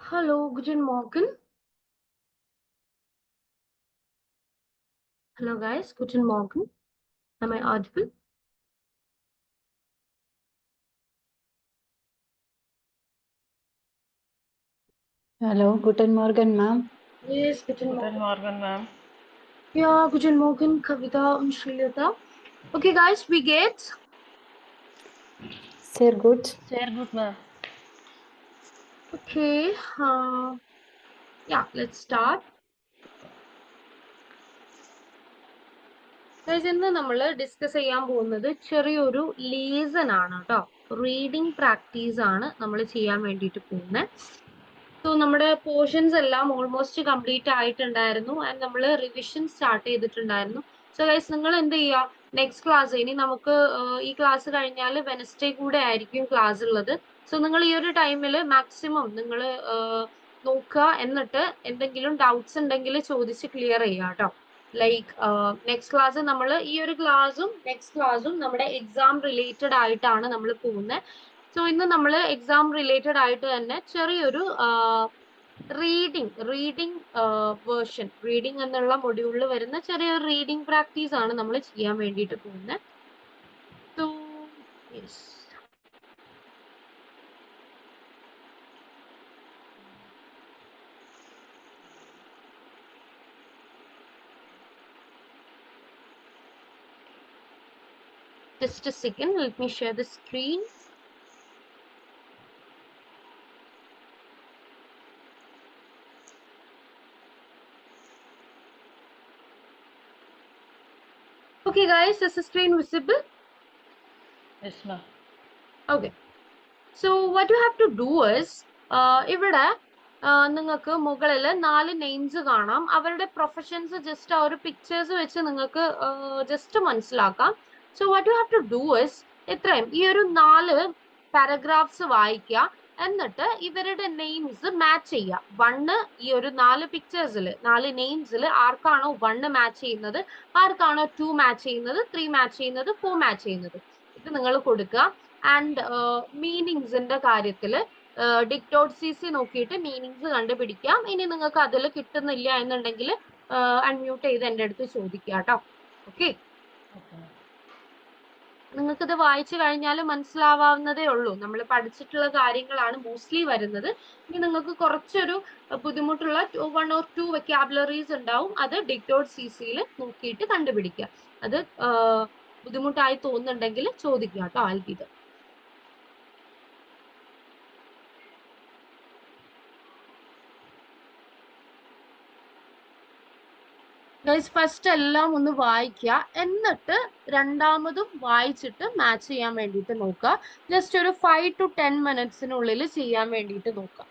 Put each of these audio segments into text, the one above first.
Hallo, guten Morgen. Hello, guys. Guten Morgen. Am I audible? Hello, guten Morgen, ma'am. Yes, guten Guten Morgen. Morgen, ma'am. Ja, guten Morgen, Kavita und Srilata. Okay, guys, we get. Sehr gut. Sehr gut, ma'am. Okay, yeah, let's start. Guys, ഇന്ന് നമ്മൾ discuss ചെയ്യാൻ പോകുന്നത് ചെറിയൊരു liaison ആണ് കേട്ടോ. Reading practice ആണ് നമ്മൾ ചെയ്യാൻ വേണ്ടിയിട്ട് പോകുന്നത്. സോ നമ്മുടെ പോർഷൻസ് എല്ലാം ഓൾമോസ്റ്റ് കംപ്ലീറ്റ് ആയിട്ടുണ്ടായിരുന്നു ആൻഡ് നമ്മൾ റിവിഷൻ സ്റ്റാർട്ട് ചെയ്തിട്ടുണ്ടായിരുന്നു. സോ ഗൈസ് നിങ്ങൾ എന്ത് ചെയ്യുക, നെക്സ്റ്റ് ക്ലാസ് ഇനി നമുക്ക് ഈ ക്ലാസ് കഴിഞ്ഞാൽ വെനസ്ഡേ കൂടെ ആയിരിക്കും ക്ലാസ് ഉള്ളത്. സോ നിങ്ങൾ ഈ ഒരു ടൈമിൽ മാക്സിമം നിങ്ങൾ നോക്കുക, എന്നിട്ട് എന്തെങ്കിലും ഡൗട്ട്സ് ഉണ്ടെങ്കിൽ ചോദിച്ച് ക്ലിയർ ചെയ്യുക കേട്ടോ. ലൈക്ക് നെക്സ്റ്റ് ക്ലാസ് നമ്മൾ ഈ ഒരു ക്ലാസ്സും നെക്സ്റ്റ് ക്ലാസ്സും നമ്മുടെ എക്സാം റിലേറ്റഡ് ആയിട്ടാണ് നമ്മൾ പോകുന്നത്. സോ ഇന്ന് നമ്മൾ എക്സാം റിലേറ്റഡ് ആയിട്ട് തന്നെ ചെറിയൊരു റീഡിംഗ് വേർഷൻ, റീഡിംഗ് എന്നുള്ള മൊഡ്യൂളിൽ വരുന്ന ചെറിയൊരു റീഡിംഗ് പ്രാക്ടീസ് ആണ് നമ്മൾ ചെയ്യാൻ വേണ്ടിയിട്ട് പോകുന്നത്. So yes, just a second, let me share the screen. Okay guys, is the screen visible? Yes, ma'am. Okay, so what you have to do is, ഇവിടെ നിങ്ങൾക്ക് മുകളിൽ 4 നെയിംസ് കാണാം. അവരുടെ പ്രൊഫഷൻസ് ജസ്റ്റ് ആ ഒരു പിക്ചേഴ്സ് വെച്ച് നിങ്ങൾക്ക് ജസ്റ്റ് മനസ്സിലാക്കാം. So what you have to do is, ഇത്രയും ഈ ഒരു 4 പാരഗ്രാഫ്സ് വായിക്കുക, എന്നിട്ട് ഇവരുടെ നെയിംസ് മാച്ച് ചെയ്യുക. 1 ഈ ഒരു 4 പിക്ചേഴ്സിൽ 4 നെയിംസിൽ ആർക്കാണോ 1 മാച്ച് ചെയ്യുന്നത്, ആർക്കാണോ 2 മാച്ച് ചെയ്യുന്നത്, 3 മാച്ച് ചെയ്യുന്നത്, 4 മാച്ച് ചെയ്യുന്നത്, ഇത് നിങ്ങൾ കൊടുക്കുക. ആൻഡ് മീനിങ്സിന്റെ കാര്യത്തിൽ ഡിക്ടോഡ് CC നോക്കിയിട്ട് മീനിങ്സ് കണ്ടുപിടിക്കാം. ഇനി നിങ്ങൾക്ക് അതിൽ കിട്ടുന്നില്ല എന്നുണ്ടെങ്കിൽ അൺമ്യൂട്ട് ചെയ്ത് എൻ്റെ അടുത്ത് ചോദിക്കുക കേട്ടോ. ഓക്കെ, നിങ്ങൾക്കിത് വായിച്ചു കഴിഞ്ഞാൽ മനസ്സിലാവാവുന്നതേ ഉള്ളൂ. നമ്മൾ പഠിച്ചിട്ടുള്ള കാര്യങ്ങളാണ് മോസ്റ്റ്ലി വരുന്നത്. ഇനി നിങ്ങൾക്ക് കുറച്ചൊരു ബുദ്ധിമുട്ടുള്ള 1 or 2 വെക്കാബുലറീസ് ഉണ്ടാവും. അത് ഡിക്ടോഡ് CCയിൽ നോക്കിയിട്ട് കണ്ടുപിടിക്കുക. അത് ബുദ്ധിമുട്ടായി തോന്നുന്നുണ്ടെങ്കിൽ ചോദിക്കുക കേട്ടോ. ആൽബിത് ഗൈസ്, ഫസ്റ്റ് എല്ലാം ഒന്ന് വായിക്കുക, എന്നിട്ട് രണ്ടാമതും വായിച്ചിട്ട് മാച്ച് ചെയ്യാൻ വേണ്ടിയിട്ട് നോക്കുക. ജസ്റ്റ് ഒരു 5 to 10 മിനിറ്റ്സിനുള്ളിൽ ചെയ്യാൻ വേണ്ടിയിട്ട് നോക്കുക.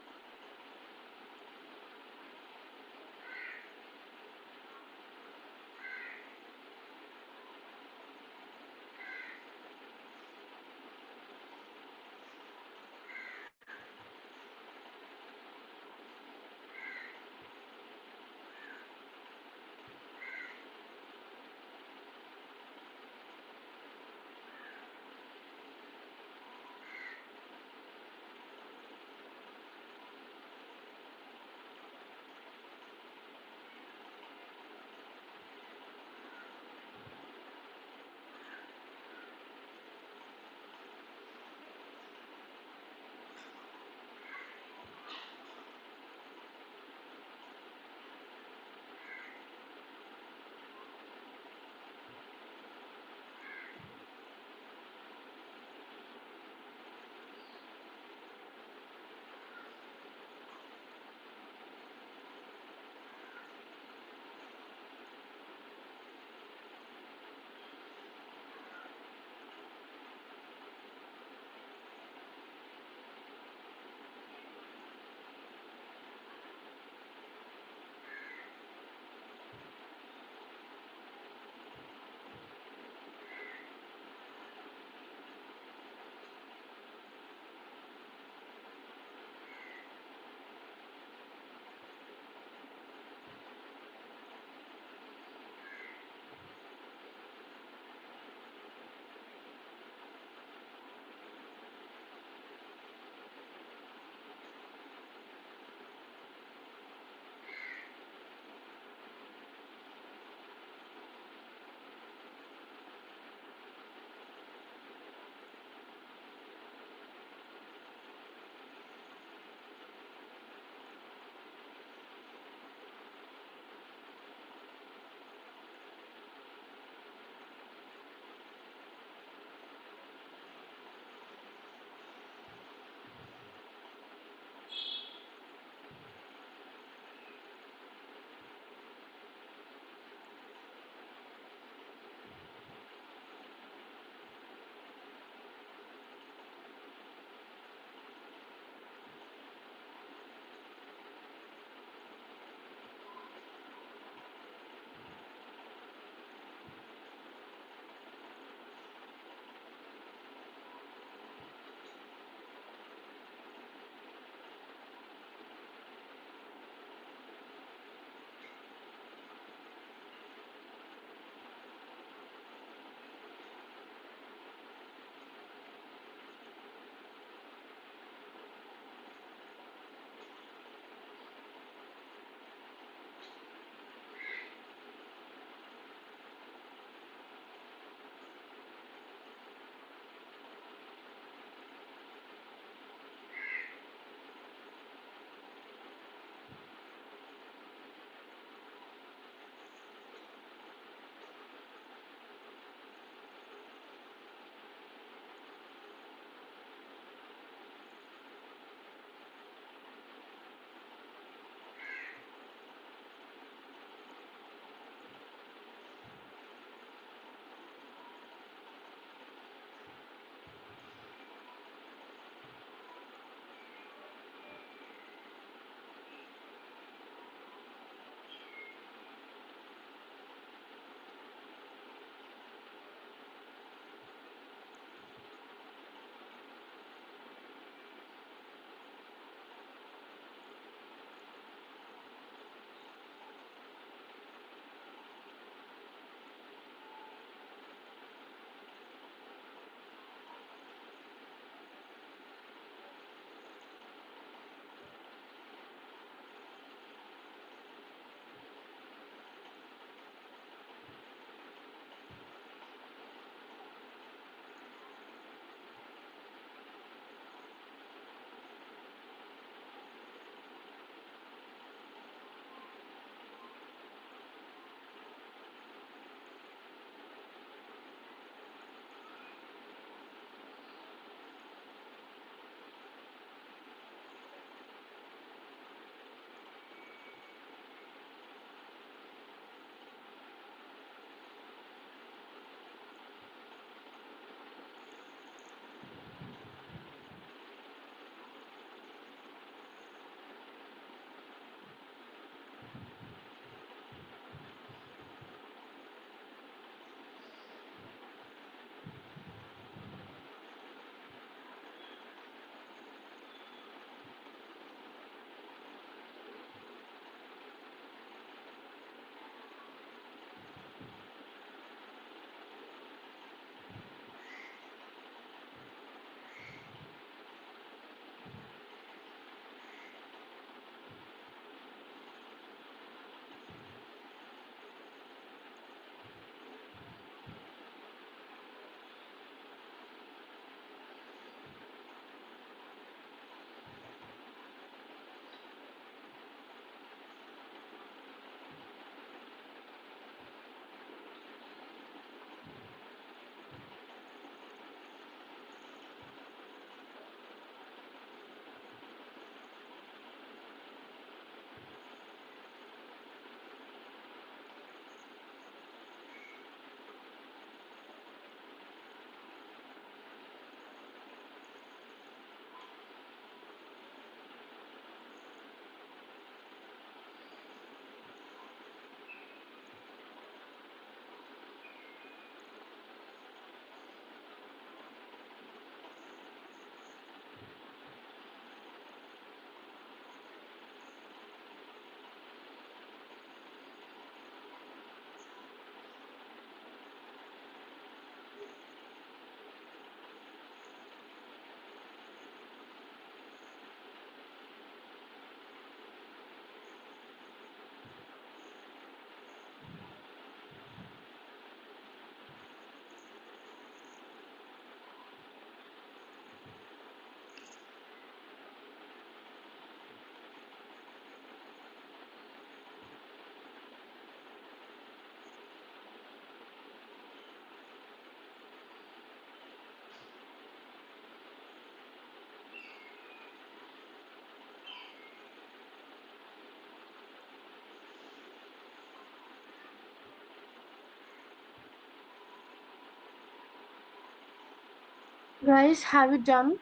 Guys, have you done?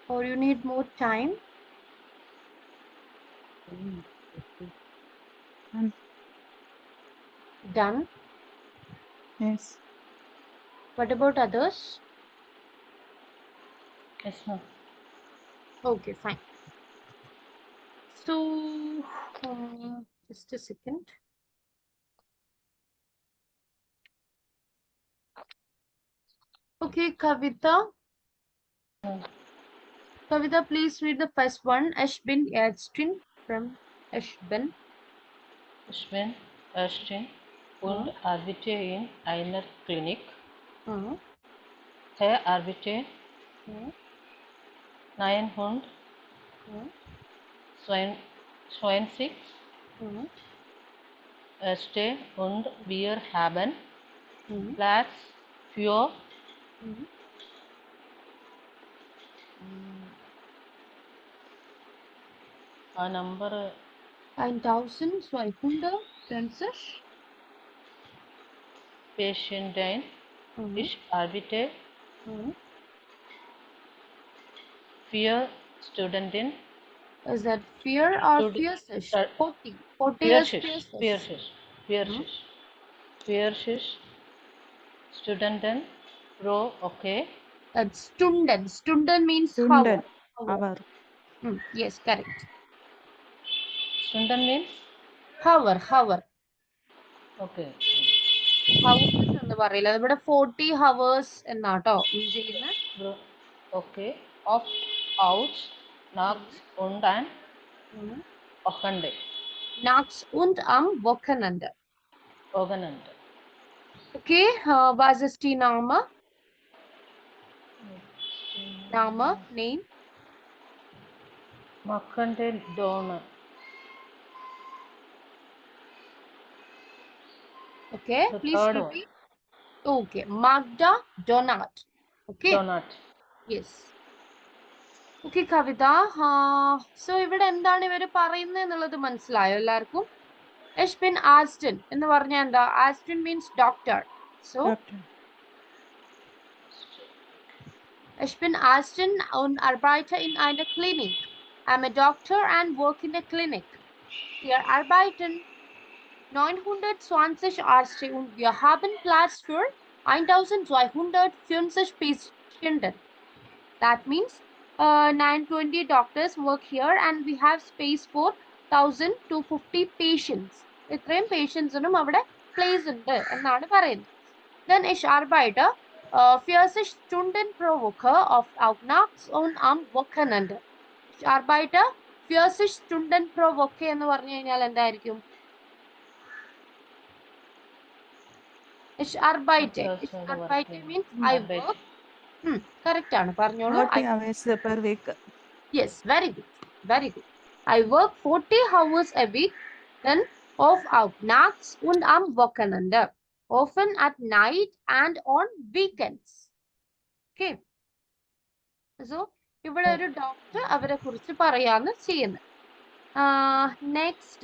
Or you need more time? Done. Done. Yes. What about others? Yes, ma'am. Okay, fine. So, just a second. Okay, Kavita. Ma'am. Kavita, please read the first one. Ashbin Ärztin from Ashbin. Ich bin Ärztin und arbeite in einer Klinik. Hmm. Hier arbeite Hmm. 962 Hmm. Ärzte und wir haben Hmm. Platz für Hmm. a number 1250. Patienten. Ich arbeite Hmm. 4 Studenten. Is that fear or Stud- fierceish? uh, 40. 40 is fierceish. Studenten pro okay. That's Stunden. Stunden means Stunden. hour. Hour. Yes, correct. Student means Hour. okay. Hours എന്ന് പറയില്ല ഇവിടെ 40 hours എന്നാട്ടോ മീൻ ചെയ്യുന്നത്. Bro, okay. Opt out Nachts und ein Wochenende. Nachts und am Wochenende. Wochenende. Okay, was ist die Name? Name. Wochenende Donner. Okay, The please third repeat. Okay, Magda Donat. Okay. Donut. Yes. Okay, Kavitha. So ഇവിടെ എന്താണ് ഇവര് പറയുന്നത് എന്നുള്ളത് മനസ്സിലായോ എല്ലാവർക്കും? Ich bin Ärztin എന്ന് പറഞ്ഞാൽ എന്താ? Ärztin means doctor. So, Doctor. ich bin Ärztin und arbeite in einer Klinik. I'm a doctor and work in a clinic. Wir arbeiten 920 Ärzte und wir haben Platz für 1250 Patienten. That means 920 doctors work here and we have space for 1250 patients. ഇത്രയും പേഷ്യൻസിനും അവിടെ place ഉണ്ട് എന്നാണ് പറയുന്നത്. Then ich arbeite 40 Stunden pro Woche auf Nachts und am Wochenende. Ich arbeite 40 Stunden pro Woche എന്ന് പറഞ്ഞു കഴിഞ്ഞാൽ എന്തായിരിക്കും? Ich arbeite. Ich arbeite means I work. Correct ആണ് പറഞ്ഞോളൂ. 40 hours per week. Yes, very good. Very good. I work 40 hours a week, then off out nachts und am Wochenende. Often at night and on weekends. Okay. So, ഇവിടെ ഒരു doctor അവരെ കുറിച്ച് പറയാന്ന് ചെയ്യുന്നത്. Next,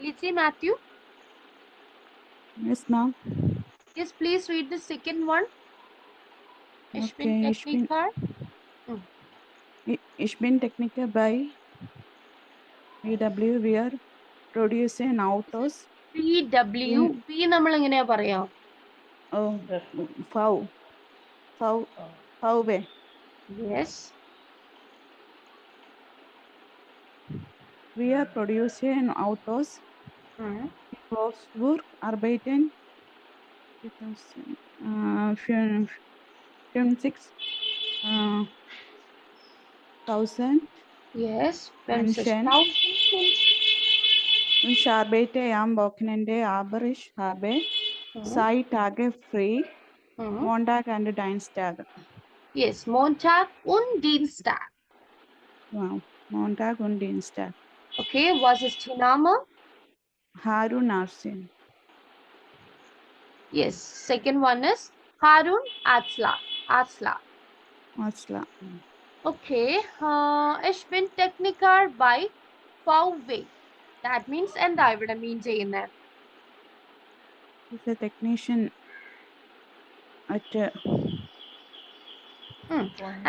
Lizzie Matthew. Yes, ma'am. Yes, please read the second one. Ich bin Okay, Techniker. Ich bin Techniker by VW. We are producing autos. PW. P നമ്മൾ എങ്ങനെയാ പറയാ? Oh, VW. Yes. We are producing autos. Wolfsburg arbeiten 56,000 Yes. Menschen. 56,000. Ich arbeite am Wochenende, aber ich habe 2 Tage frei, Montag und Dienstag. Yes, Montag und Dienstag. Wow, Montag und Dienstag. Okay, was ist die Name? Harun Arsin. Yes, second one is Harun Atsla. Asla. Okay, ich bin Techniker by VW. That means എന്താ ഇവിടെ മീൻ ചെയ്യുന്നത്? He's a technician at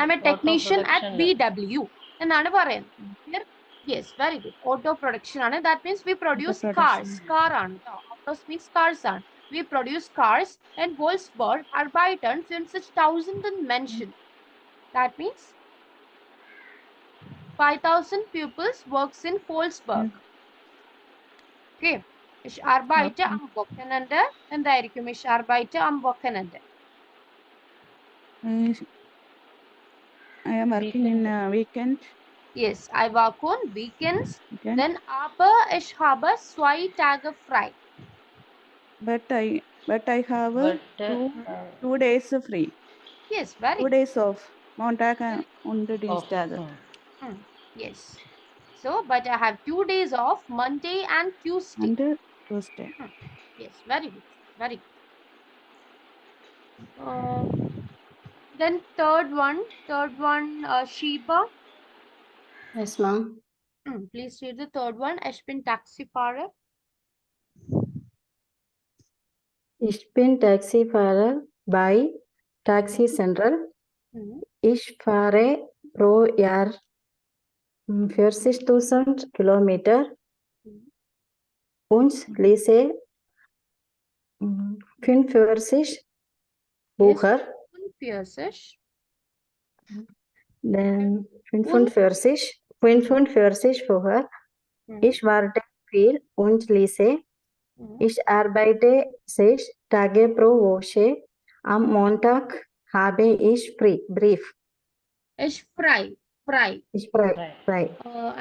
I'm a Auto technician at production. BW. എന്നാണ് പറയുന്നത്. Here, yes, very good. Auto production ആണ്. That means we produce cars. production. Car ആണ്. Autos means cars ആണ്. We produce cars and Wolfsburg Arbeiten sind sich Tausenden Menschen. That means 5,000 pupils works in Wolfsburg. Okay. Ich arbeite am Wochenende. എന്തായിരിക്കും ich arbeite am Wochenende? I am working in weekend. Yes, I work on weekends. Okay. Then aber ich habe 2 Tage frei. But I have But, two days free. Yes, very 2 good. days off. Montag und Dienstag. Yes. So, but I have 2 days off, Monday and Tuesday. And Tuesday. Yes, very good. Very good. Then third one, Sheba. Yes, ma'am. Please read the third one. Ich bin Taxifahrer. Ich bin Taxifahrer bei Taxi Central. Ich fahre pro Jahr 40.000 Kilometer und lese 45 Bücher. 45. Dann 45 Bücher. Ich warte viel und lese. Ich arbeite 6 Tage pro Woche. Am Montag habe ich Brief. Ich frei. Ich frei.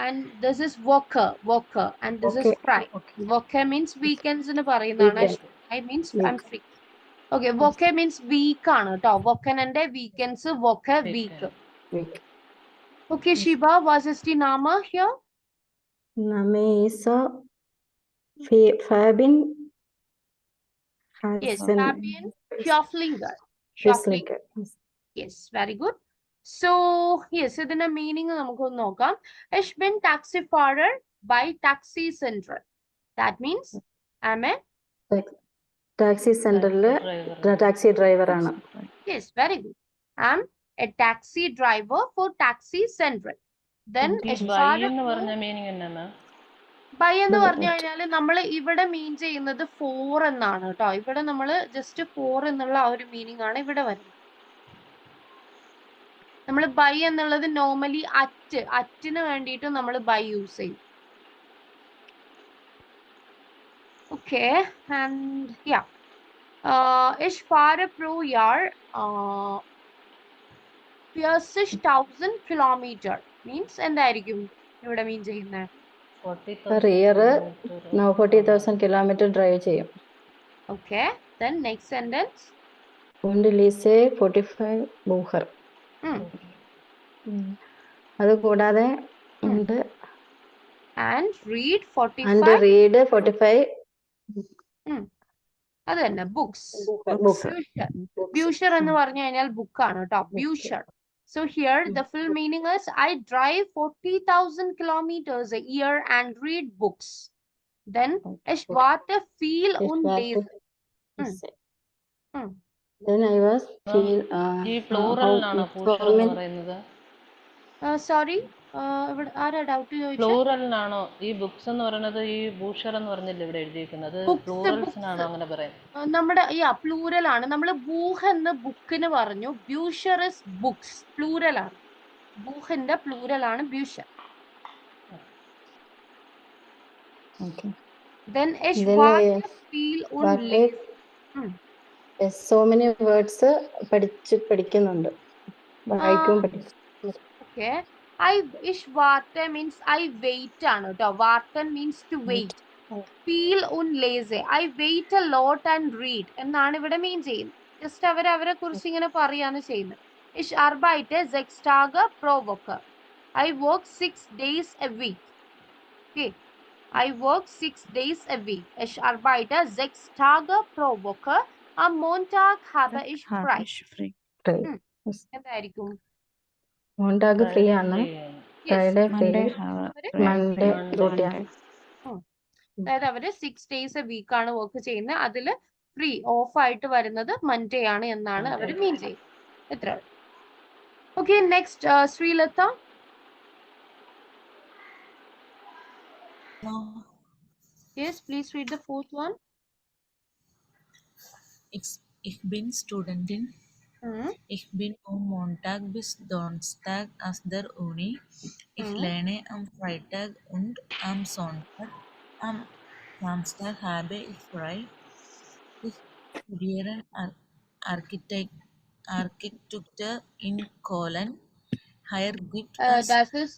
And this is Woche. And this is frei. Woche means weekends in പറയുന്നതാണ്. I means I'm free. Okay, Woche means week ആണ് ട്ടോ. Wochenende weekends, Woche week. Okay, Shiba, was ist die Name here? Name is Fabian. Yes, Fabian Schafflinger. Yes, very good. So, yes, ഇതിന്റെ meaning നമുക്കൊന്ന് നോക്കാം. Ich bin Taxifahrer by Taxi Central. That means I'm a taxi centerല് taxi driver ആണ്. Yes, very good. I'm a taxi driver for Taxi Central. Then buy എന്ന് പറഞ്ഞ meaning എന്നാണ്? By എന്ന് പറഞ്ഞു കഴിഞ്ഞാൽ നമ്മൾ ഇവിടെ മീൻ ചെയ്യുന്നത് ഫോർ എന്നാണ് കേട്ടോ. ഇവിടെ നമ്മൾ ജസ്റ്റ് ഫോർ എന്നുള്ള ആ ഒരു മീനിങ് ആണ് ഇവിടെ വരുന്നത്. നമ്മൾ ബൈ എന്നുള്ളത് നോർമലി അറ്റിന് വേണ്ടിയിട്ട് നമ്മൾ ബൈ യൂസ് ചെയ്യും. Okay, and yeah ich fahre pro Jahr 40,000 Kilometer means എന്തായിരിക്കും ഇവിടെ മീൻ ചെയ്യുന്നത്? Per year 40,000 kilometer drive ചെയ്യും. Okay, then next sentence. Und lese 45 Bücher. അത് കൂടാതെ ഉണ്ട് and read 45 അത് തന്നെ books. Bücher എന്ന് പറഞ്ഞു കഴിഞ്ഞാൽ ബുക്ക് ആണ് കേട്ടോ. Bücher. So here the full meaning is I drive 40,000 kilometers a year and read books. Then ich warte viel und lese. Then I was feel ഈ പ്ലൂറലിനാണോ പൂഷർ എന്ന് പറയുന്നത്? Sorry, ഇവിടെ ആരാ ഡൗട്ട് ചോദിച്ചത്? പ്ലൂറലിനാണോ ഈ ബുക്സ് എന്ന് പറയുന്നത്? ഈ ബൂഷർ എന്ന് പറഞ്ഞില്ല ഇവിടെ എഴുതിയിരിക്കുന്നത്, പ്ലൂറൽസിനാണോ അങ്ങനെ പറയുന്നത്? നമ്മുടെ പ്ലൂറൽ ആണ്. നമ്മൾ ബൂഹ് എന്ന് ബുക്കിന് പറഞ്ഞു. ബ്യൂഷർ ഇസ് ബുക്സ്, പ്ലൂറൽ ആണ്. ബൂഹിന്റെ പ്ലൂറൽ ആണ് ബ്യൂഷർ. Then ich warte viel und lese. So many words പഠിക്കുന്നുണ്ട്. Okay, ich warte means I wait ആണ് ട്ടോ. Warten means to wait. Feel und lese, I wait a lot and read എന്നാണ് ഇവിടെ മീൻ ചെയ്യുന്നത്. Just അവരെ കുറിച്ച് ഇങ്ങനെ പറയാണ് ചെയ്യുന്നത്. Ich arbeite 6 Tage pro Woche. I work 6 days a week. Okay, I work 6 days a week. Ich arbeite 6 Tage pro Woche. Am Montag habe ich frei. എന്തായിരിക്കും? മോണ്ടാഗ് free ആണ്. Friday free. മൺഡേ ഡ്യൂട്ടി ആണ്. അതായത് അവര് 6 days a week ആണ് work ചെയ്യുന്നത്. അതില് free of ആയിട്ട് വരുന്നത് മൺഡേ ആണ് എന്നാണ് അവർ മീൻ ചെയ്യുന്നത്. എത്ര? Okay, next Sreelatha. Yes, please read the fourth one. Ich bin Studentin. Ich bin am Montag bis Donnerstag aus der Uni. Ich lerne am Freitag und am Sonntag. Am Samstag habe ich frei. Ich studiere Architektur in Köln. Hier gibt es Das ist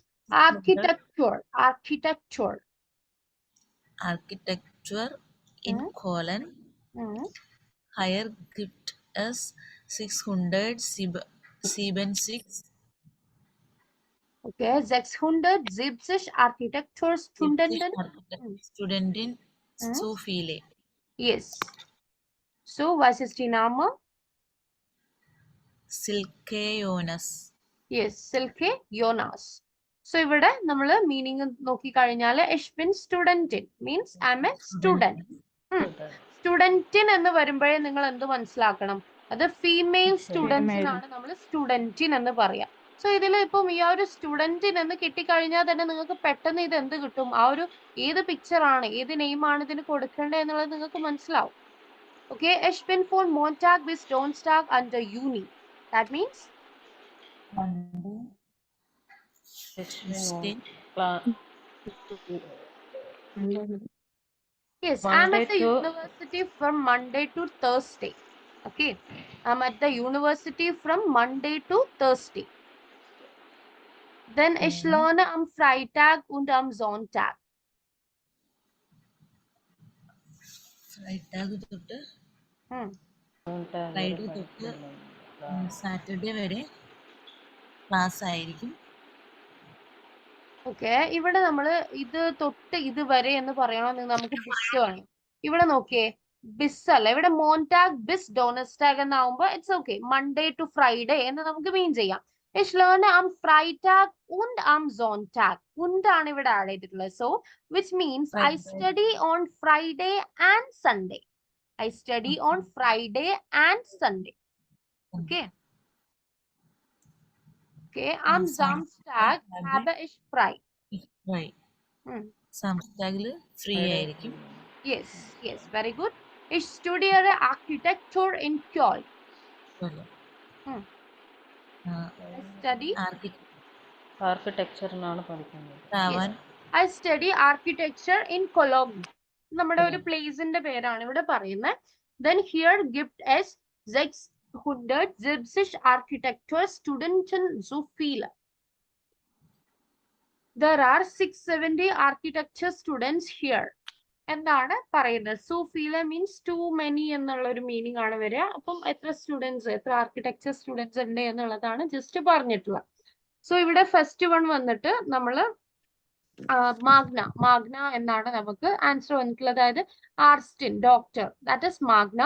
Architecture. Architecture. Architektur in Köln. Hier gibt es 667 Okay, 670 Architekturstudenten. Studenten, so viele. Yes. So, was ist die Name? Silke Jonas. Yes, Silke Jonas. So, ഇവിടെ നമ്മൾ meaning നോക്കി കഴിഞ്ഞാൽ ich bin Studentin means I'm a student. സ്റ്റുഡന്റിൻ എന്ന് വരുമ്പോഴേ നിങ്ങൾ എന്ത് മനസ്സിലാക്കണം? അത് ഫീമെയിൽ സ്റ്റുഡൻസിനാണ് നമ്മൾ സ്റ്റുഡന്റിൻ എന്ന് പറയാം. സോ ഇതിൽ ഇപ്പം ഈ ഒരു സ്റ്റുഡന്റിൻ എന്ന് കിട്ടിക്കഴിഞ്ഞാൽ തന്നെ നിങ്ങൾക്ക് പെട്ടെന്ന് ഇത് എന്ത് കിട്ടും? ആ ഒരു ഏത് പിക്ചർ ആണ്, ഏത് നെയിം ആണ് ഇതിന് കൊടുക്കേണ്ടത് എന്നുള്ളത് നിങ്ങൾക്ക് മനസ്സിലാവും. Okay, ich bin von Montag bis Donnerstag an der Uni. That means? Yes, I'm at the university from Monday to Thursday. Okay, I'm at the university from Monday to Thursday. Then ich lerne am Freitag und am Sonntag. Freitag തൊട്ട് Friday തൊട്ട് Saturday വരെ class ആയിരിക്കും. Okay, ഇവിടെ നമ്മൾ ഇത് തൊട്ട് ഇതുവരെ എന്ന് പറയണമെങ്കിൽ നമുക്ക് ബിസ് വേണം. ഇവിടെ നോക്കിയേ, ബിസ് അല്ല, ഇവിടെ മോൺടാഗ് ബിസ് ഡോണസ്റ്റാഗ് എന്നാവുമ്പോ it's okay, Monday to Friday എന്ന് നമുക്ക് മീൻ ചെയ്യാം. Ich lerne am Freitag und am Sonntag. Und ആണ് ഇവിടെ ആഡ് ചെയ്തിട്ടുള്ളത്. So, which means I study on Friday and Sunday. I study on Friday and Sunday. Okay. Okay, am Samstag habe ich frei. Frei. Samstagല് free ആയിരിക്കും. Yes, yes, very good. Ich studiere Architektur in Köln. Study architecture എന്നാണ് പഠിക്കുന്നത്. I study architecture in Cologne. നമ്മുടെ ഒരു പ്ലേസിന്റെ പേരാണ് ഇവിടെ പറയുന്നത്. Then here gibt es 670 Architekturstudenten so viele. There are 670 architecture students here. എന്താണ് പറയുന്നത്? സോ ഫീല മീൻസ് ടു മെനി എന്നുള്ള ഒരു മീനിങ് ആണ് വരിക. അപ്പം എത്ര സ്റ്റുഡൻസ്, എത്ര ആർക്കിടെക്ചർ സ്റ്റുഡൻസ് ഉണ്ട് എന്നുള്ളതാണ് ജസ്റ്റ് പറഞ്ഞിട്ടുള്ളത്. സോ ഇവിടെ ഫസ്റ്റ് വൺ വന്നിട്ട് നമ്മള് മാഗ്ന എന്നാണ് നമുക്ക് ആൻസർ വന്നിട്ടുള്ളത്. അതായത് ആർസ്റ്റിൻ ഡോക്ടർ, ദാറ്റ് ഇസ് മാഗ്ന.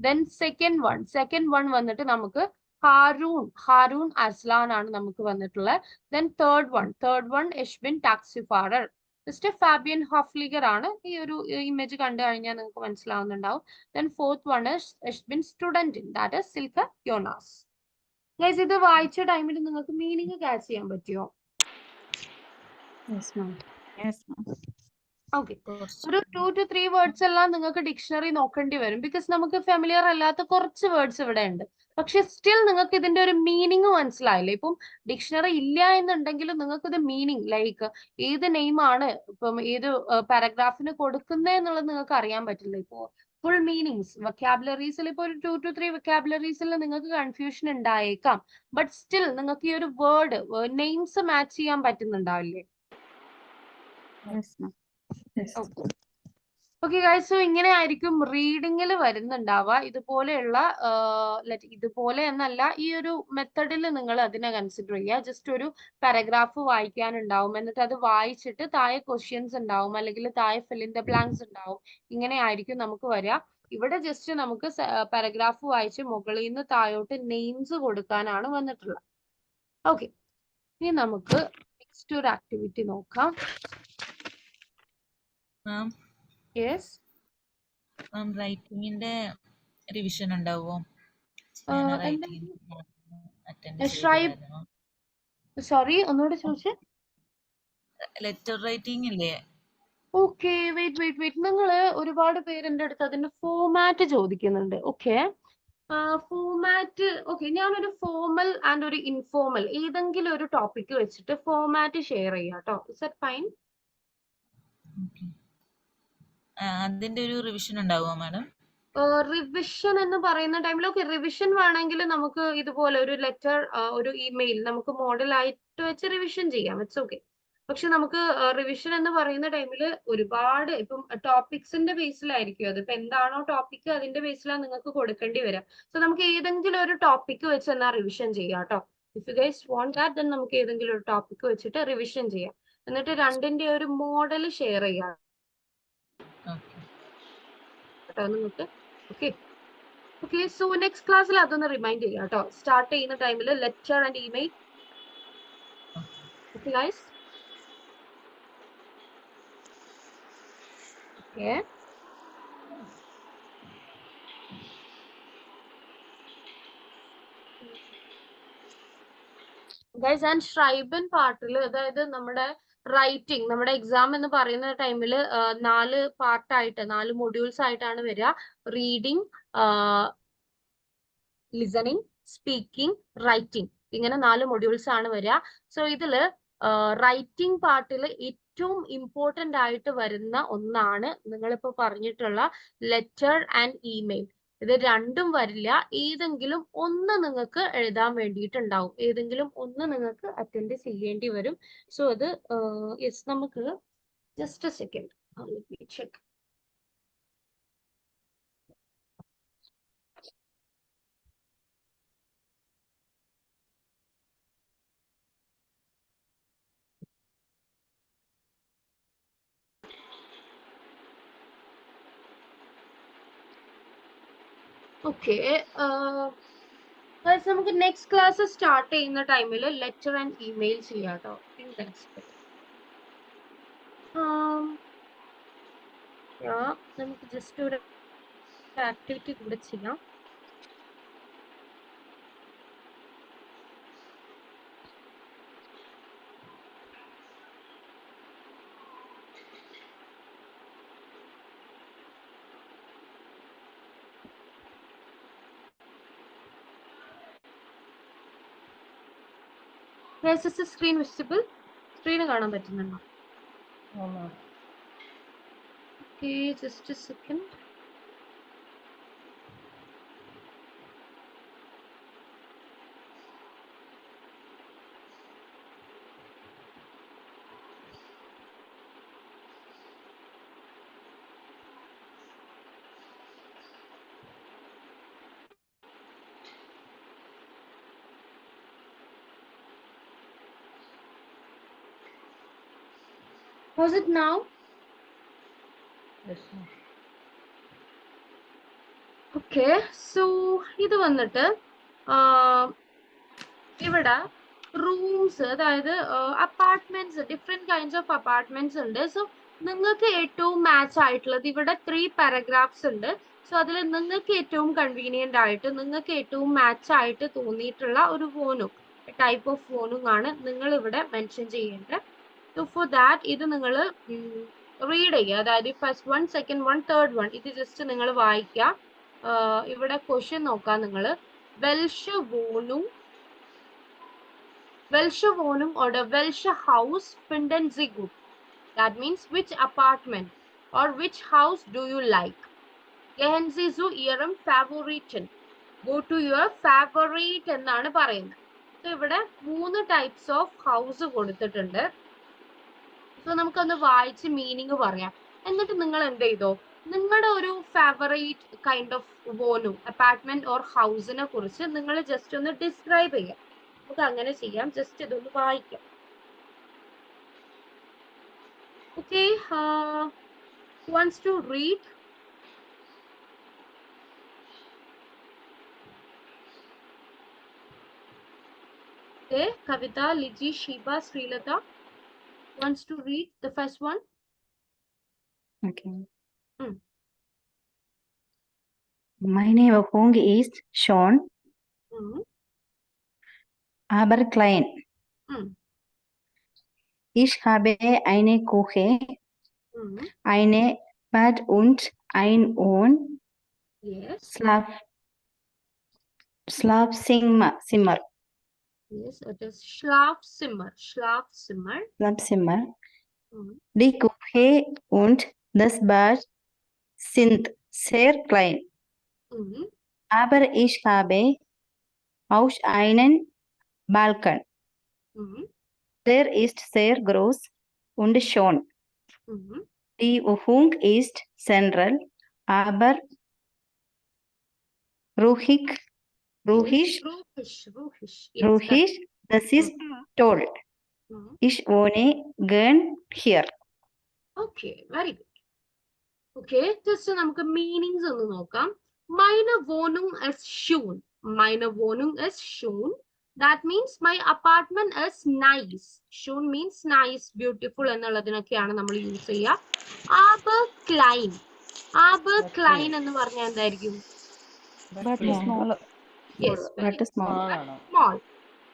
ദെൻ സെക്കൻഡ് വൺ വന്നിട്ട് നമുക്ക് ഹാരൂൺ അസ്ലാൻ ആണ് നമുക്ക് വന്നിട്ടുള്ളത്. Then third one ich bin Taxifahrer. Just Fabian Hofliger ആണ്. ഈ ഒരു ഇമേജ് കണ്ടു കഴിഞ്ഞാൽ നിങ്ങൾക്ക് മനസ്സിലാവുന്നുണ്ടാവും. Then fourth one ich bin Studentin, that is Silke Jonas. Guys, ഇത് വായിച്ച ടൈമിൽ നിങ്ങൾക്ക് മീനിങ് ക്യാച്ച് ചെയ്യാൻ പറ്റിയോ? ഓക്കെ, ഒരു 2 to 3 വേർഡ്സ് എല്ലാം നിങ്ങൾക്ക് ഡിക്ഷണറി നോക്കേണ്ടി വരും. ബിക്കോസ് നമുക്ക് ഫെമിലിയർ അല്ലാത്ത കുറച്ച് വേർഡ്സ് ഇവിടെ ഉണ്ട്. പക്ഷെ സ്റ്റിൽ നിങ്ങൾക്ക് ഇതിന്റെ ഒരു മീനിങ് മനസ്സിലായില്ലേ? ഇപ്പം ഡിക്ഷണറി ഇല്ല എന്നുണ്ടെങ്കിലും നിങ്ങൾക്ക് ഇത് മീനിങ് ലൈക്ക് ഏത് നെയിമാണ് ഇപ്പം ഏത് പാരഗ്രാഫിന് കൊടുക്കുന്നത് എന്നുള്ളത് നിങ്ങൾക്ക് അറിയാൻ പറ്റില്ല. ഇപ്പോ ഫുൾ മീനിങ്സ് വൊക്കാബുലറീസിൽ ഇപ്പോൾ ഒരു 2 to 3 വൊക്കാബുലറീസിൽ നിങ്ങൾക്ക് കൺഫ്യൂഷൻ ഉണ്ടായേക്കാം. ബട്ട് സ്റ്റിൽ നിങ്ങൾക്ക് ഈ ഒരു വേർഡ് നെയിംസ് മാച്ച് ചെയ്യാൻ പറ്റുന്നുണ്ടാവില്ലേ? ഓക്കെ ഗൈസ്, സോ ഇങ്ങനെ ആയിരിക്കും റീഡിങ്ങിൽ വരുന്നുണ്ടാവുക. ഇതുപോലെ എന്നല്ല, ഈ ഒരു മെത്തഡിൽ നിങ്ങൾ അതിനെ കൺസിഡർ ചെയ്യുക. ജസ്റ്റ് ഒരു പാരഗ്രാഫ് വായിക്കാനുണ്ടാവും, എന്നിട്ട് അത് വായിച്ചിട്ട് താഴെ ക്വസ്റ്റ്യൻസ് ഉണ്ടാവും, അല്ലെങ്കിൽ താഴെ ഫിൽ ഇൻ ദ ബ്ലാങ്ക്സ് ഉണ്ടാവും. ഇങ്ങനെ ആയിരിക്കും നമുക്ക് വരിക. ഇവിടെ ജസ്റ്റ് നമുക്ക് പാരഗ്രാഫ് വായിച്ച് മുകളിൽ നിന്ന് താഴോട്ട് നെയിംസ് കൊടുക്കാനാണ് വന്നിട്ടുള്ളത്. ഓക്കെ, ഇനി നമുക്ക് നെക്സ്റ്റ് ഒരു ആക്ടിവിറ്റി നോക്കാം. Yes. റൈറ്റിങ്ങിന്റെ റിവിഷൻ ഉണ്ടാവുമോ? ഞാൻ റൈറ്റിംഗ് അറ്റൻഡ് ചെയ്തില്ലായിരുന്നു. സോറി, ഒന്നുകൂടെ ചോദിച്ചേ. ലെറ്റർ റൈറ്റിംഗ് ഇല്ലേ? Okay, wait. നിങ്ങൾ ഒരുപാട് പേര് എൻ്റെ അടുത്ത് അതിന്റെ ഫോമാറ്റ് ചോദിക്കുന്നുണ്ട്. Okay, format. ഓക്കെ, ഞാനൊരു ഫോമൽ ആൻഡ് ഒരു ഇൻഫോർമൽ ഏതെങ്കിലും ഒരു ടോപ്പിക് വെച്ചിട്ട് ഫോമാറ്റ് ഷെയർ ചെയ്യാം കേട്ടോ. Is that fine? അതിന്റെ ഒരു റിവിഷൻ ഉണ്ടാവുമോ മാഡം? റിവിഷൻ എന്ന് പറയുന്ന ടൈമിൽ ഓക്കെ, റിവിഷൻ വേണമെങ്കിൽ നമുക്ക് ഇതുപോലെ ഒരു ലെറ്റർ, ഒരു ഇമെയിൽ നമുക്ക് മോഡലായിട്ട് വെച്ച് റിവിഷൻ ചെയ്യാം. It's okay. പക്ഷെ നമുക്ക് റിവിഷൻ എന്ന് പറയുന്ന ടൈമിൽ ഒരുപാട് ഇപ്പം ടോപ്പിക്സിന്റെ ബേസിലായിരിക്കും അത്. ഇപ്പൊ എന്താണോ ടോപ്പിക് അതിന്റെ ബേസിലാണ് നിങ്ങൾക്ക് കൊടുക്കേണ്ടി വരിക. സോ നമുക്ക് ഏതെങ്കിലും ഒരു ടോപ്പിക് വെച്ച് എന്നാ റിവിഷൻ ചെയ്യാം കേട്ടോ. If you guys want that, then നമുക്ക് ഏതെങ്കിലും ഒരു ടോപ്പിക് വെച്ചിട്ട് റിവിഷൻ ചെയ്യാം. എന്നിട്ട് രണ്ടിന്റെ ഒരു മോഡൽ ഷെയർ ചെയ്യാം കേട്ടോ നിങ്ങൾക്ക്. ഓക്കെ, സോ നെക്സ്റ്റ് ക്ലാസ്സിൽ അതൊന്ന് റിമൈൻഡ് ചെയ്യാം കേട്ടോ. സ്റ്റാർട്ട് ചെയ്യുന്ന ടൈമിൽ letter and email. Okay guys? Okay, guys, and സ്ക്രൈബൻ പാർട്ടിൽ, അതായത് നമ്മുടെ റൈറ്റിംഗ്, നമ്മുടെ എക്സാം എന്ന് പറയുന്ന ടൈമിൽ 4 പാർട്ടായിട്ട് 4 മൊഡ്യൂൾസ് ആയിട്ടാണ് വരിക. റീഡിങ്, ലിസണിങ്, സ്പീക്കിംഗ്, റൈറ്റിംഗ്, ഇങ്ങനെ 4 മൊഡ്യൂൾസ് ആണ് വരിക. സോ ഇതില് റൈറ്റിംഗ് പാർട്ടിൽ ഏറ്റവും ഇമ്പോർട്ടന്റ് ആയിട്ട് വരുന്ന ഒന്നാണ് നിങ്ങളിപ്പോ പറഞ്ഞിട്ടുള്ള ലെറ്റർ ആൻഡ് ഇമെയിൽ. ഇത് രണ്ടും വരില്ല, ഏതെങ്കിലും ഒന്ന് നിങ്ങൾക്ക് എഴുതാൻ വേണ്ടിയിട്ടുണ്ടാവും, ഏതെങ്കിലും ഒന്ന് നിങ്ങൾക്ക് അറ്റൻഡ് ചെയ്യേണ്ടി വരും. സോ അത് യെസ്, നമുക്ക് just A second check. Okay, നമുക്ക് നെക്സ്റ്റ് ക്ലാസ് സ്റ്റാർട്ട് ചെയ്യുന്ന ടൈമിൽ ലെറ്റർ ആൻഡ് ഇമെയിൽ ചെയ്യാം കേട്ടോ. നമുക്ക് ജസ്റ്റ് ഒരു ആക്ടിവിറ്റി കൂടെ ചെയ്യാം. Screen visible? സ്ക്രീൻ കാണാൻ പറ്റുന്നുണ്ടോ? Okay, just A second. Was it now? Yes, ma'am. Okay, so ഇത് വന്നിട്ട് ഇവിടെ റൂംസ്, അതായത് apartments, different kinds of apartments ഉണ്ട്. സോ നിങ്ങൾക്ക് ഏറ്റവും മാച്ച് ആയിട്ടുള്ളത് ഇവിടെ 3 പാരഗ്രാഫ്സ് ഉണ്ട്. സോ അതിൽ നിങ്ങൾക്ക് ഏറ്റവും കൺവീനിയന്റ് ആയിട്ട്, നിങ്ങൾക്ക് ഏറ്റവും മാച്ച് ആയിട്ട് തോന്നിയിട്ടുള്ള ഒരു ഫോണും ടൈപ്പ് ഓഫ് ഫോണും ആണ് നിങ്ങൾ ഇവിടെ മെൻഷൻ ചെയ്യേണ്ടത്. സോ ഫോർ ദാറ്റ് ഇത് നിങ്ങൾ റീഡ് ചെയ്യുക, അതായത് first one, second one, third one, ഇത് ജസ്റ്റ് നിങ്ങൾ വായിക്കുക. ഇവിടെ ക്വസ്റ്റ്യൻ നോക്കാം നിങ്ങൾ. Welsh Wohnung oder welche Haus finden Sie gut? That means which apartment or which house do you like? Gehen Sie zu Ihrem Favoriten. Go to your favorite എന്നാണ് പറയുന്നത്. So ഇവിടെ 3 types of house കൊടുത്തിട്ടുണ്ട്. So നമുക്കൊന്ന് വായിച്ച് meaning പറയാം. എന്നിട്ട് നിങ്ങൾ എന്ത് ചെയ്തോ, നിങ്ങളുടെ ഒരു ഫേവറേറ്റ് കൈൻഡ് ഓഫ് വോനു, അപ്പാർട്ട്മെന്റ് ഓർ ഹൗസിനെ കുറിച്ച് നിങ്ങൾ ജസ്റ്റ് ഒന്ന് ഡിസ്ക്രൈബ് ചെയ്യാം. നമുക്ക് അങ്ങനെ ചെയ്യാം. ജസ്റ്റ് ഇതൊന്ന് വായിക്കാം. Okay, wants to read? Okay, Kavita, Liji, Shiba, Srilata wants to read the first one. Okay. Meine Wohnung ist schon Mhm. aber klein. Mhm. Ich habe eine Küche, Mhm. eine Bad und ein Yes. Schlafzimmer. Yes, it is Schlafzimmer. Schlafzimmer. Schlafzimmer. Mhm. Die Küche und das Bad sind sehr klein. Mhm. Aber ich habe auch einen Balkon. Mhm. Der ist sehr groß und schön. Mhm. Die Wohnung ist zentral, aber ruhig, ruhig, Ruhisch. Yes, correct. ruhig. Das ist toll. Mhm. Ich wohne gern hier. Okay, very good. Okay, just നമുക്ക് meanings ഒന്ന് നോക്കാം. Meine Wohnung ist schön. Meine Wohnung ist schön. That means my apartment is nice. Schön means nice, beautiful എന്നുള്ളതിനൊക്കെയാണ് നമ്മൾ use ചെയ്യുക. Aber klein. Aber klein എന്ന് പറഞ്ഞാൽ എന്തായിരിക്കും? But small. Yes, very But small. Small ആണോ? small.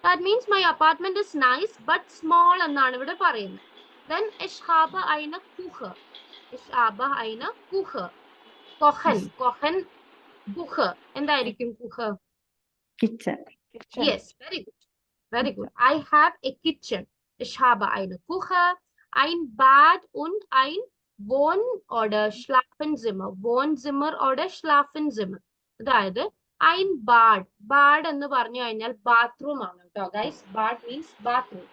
That means my apartment is nice but small എന്നാണ് ഇവിടെ പറയുന്നത്. Then ich habe eine Küche. Ich habe eine Küche. Kochen. Küche. എന്തായിരിക്കും Küche? Kitchen. Kitchen. Yes, very good. Very good. I have a kitchen. Ich habe eine Küche, ein Bad und ein Wohn- oder Schlafenzimmer. Wohnzimmer oder Schlafenzimmer. അതായത് ein Bad. Bad എന്ന് പറഞ്ഞു കഴിഞ്ഞാൽ bathroom ആണ് കേട്ടോ guys. Bad means bathroom.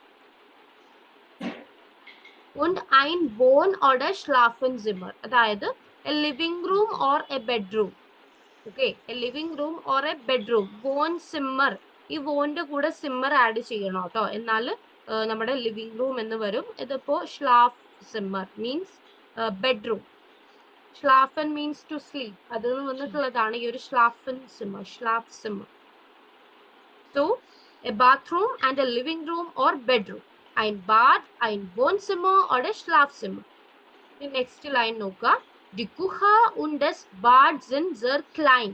Und ein Wohn- oder Schlafenzimmer. അതായത് a living room or a bedroom. Okay, a living room or a bedroom. Wohnzimmer. ഈ വോന്റെ കൂടെ shimmer add ചെയ്യണം കേട്ടോ. എന്നാൽ നമ്മുടെ ലിവിംഗ് റൂം എന്ന് വരും. ഇതിപ്പോ ഷ്ലാഫ് സിമ്മർ മീൻസ് ബെഡ്റൂം. ഷ്ലാഫൻ മീൻസ് ടു സ്ലീപ്. അതിൽ നിന്ന് വന്നിട്ടുള്ളതാണ് ഈ ഒരു ഷ്ലാഫൻ സിമ്മർ. ഷ്ലാഫ് സിമ്മർ. So, a bathroom and a living room or bedroom. Ein Bad, ein Wohnzimmer oder Schlafzimmer. Die nächste Line നോക്കുക. Die Küche und das Bad sind sehr klein.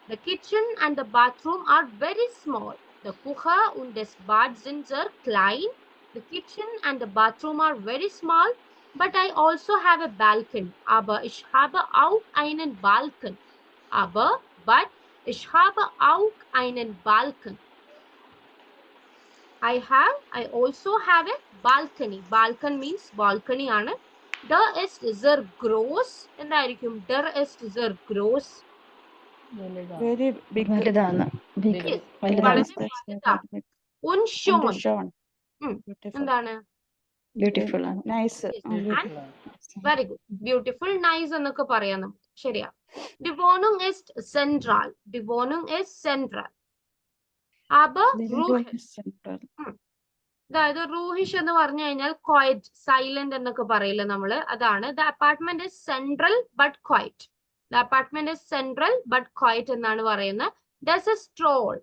The kitchen and the bathroom are very small. The Küche und das Bad sind sehr klein. The kitchen and the bathroom are very small. But I also have a balcony. Aber ich habe auch einen Balkon. But ich habe auch einen Balkon. I also have a balcony. Balcon means balcony ആണ്. Der ist sehr groß. എന്തായിരിക്കും? Der ist sehr groß. വലുതാണ്. Very big. വലുതാണ്. Big. Big. Yes, വലുതാണ്. വളരെ Yes, that's വലുതാണ്. big. Und schön. And shown. ഉം. Beautiful. എന്താണ്? Beautiful ആണ്. Nice. Yes, Beautiful ആണ്. Very good. Beautiful, nice എന്നൊക്കെ പറയാം നമുക്ക്. ശരിയാ. Die Wohnung ist central. Die Wohnung ist central. Aber Living room ruhig. is central. അതായത് റൂഹിഷ് എന്ന് പറഞ്ഞു കഴിഞ്ഞാൽ ക്വയറ്റ്, സൈലന്റ് എന്നൊക്കെ പറയില്ല നമ്മള്. അതാണ് the apartment is central but quiet. The apartment is central but quiet എന്നാണ് പറയുന്നത്. This is tall.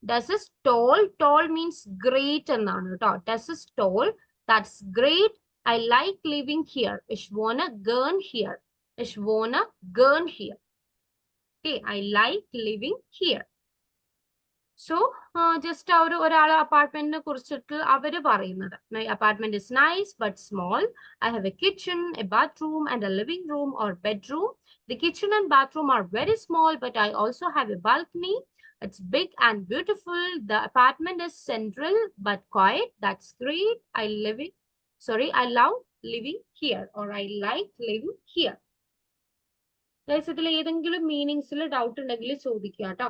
This is tall. Tall means great എന്നാണ് കേട്ടോ. This is tall. That's great. I like living here. Ich wohne gern here. Ich wohne gern here. Okay, I like living here. So just ആ ഒരാളെ അപ്പാർട്ട്മെന്റിനെ കുറിച്ചിട്ട് അവര് പറയുന്നത്. My apartment is nice but small. I have a kitchen, a bathroom and a living room or bedroom. The kitchen and bathroom are very small but I also have a balcony. It's big and beautiful. The apartment is central but quiet. That's great. I love living here or I like living here. ഇതിൽ ഏതെങ്കിലും മീനിങ്സിൽ doubt ഉണ്ടെങ്കിൽ ചോദിക്കുക കേട്ടോ.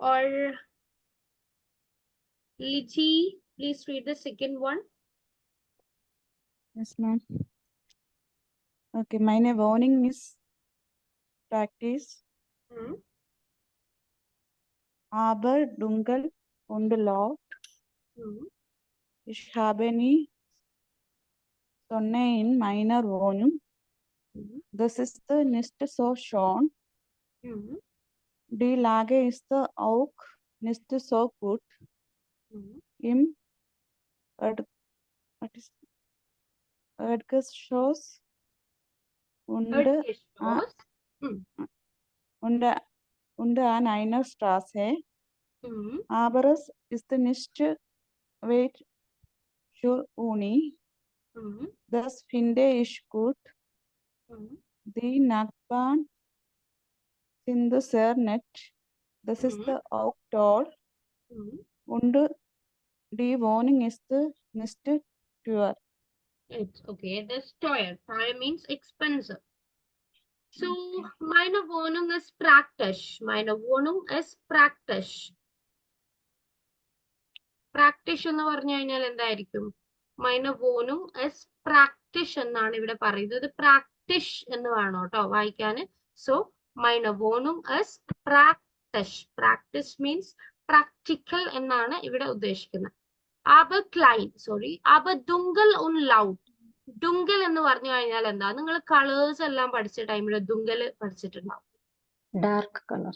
Or Lichi, please read the second one. Yes, ma'am. Okay, meine Wohnung is practice. Aber dunkel und laut. Ich habe nie Sonne in meiner Wohnung. Das ist nicht so schön. Die Lage ist auch nicht so gut. Im Erdgeschoss und, Erdgeschoss. und an einer Straße, Mhm. aber es ist nicht weit zur Uni. Mhm. Das finde ich gut. Mhm. Die Nachbarn sind sehr nett. Das ist auch toll. Mhm. Und die Wohnung ist nicht teuer. It's okay. That's teuer. Teuer means expensive. So, meine Wohnung ist praktisch. Meine Wohnung ist praktisch. പ്രാക്ടീഷ് എന്ന് പറഞ്ഞു കഴിഞ്ഞാൽ എന്തായിരിക്കും? meine Wohnung ist praktisch എന്നാണ് ഇവിടെ പറയുന്നത്. പ്രാക്ടീഷ് എന്ന് വേണം കേട്ടോ വായിക്കാൻ. So meine Wohnung ist praktisch. Practice means practical എന്നാണ് ഇവിടെ ഉദ്ദേശിക്കുന്നത്. aber klein, sorry, aber dunkel und laut. dunkel എന്ന് പറഞ്ഞു കഴിഞ്ഞാൽ എന്താ? നിങ്ങൾ കളേഴ്സ് എല്ലാം പഠിച്ച ടൈമിൽ dunkel പഠിച്ചിട്ടുണ്ടാവും. Dark color.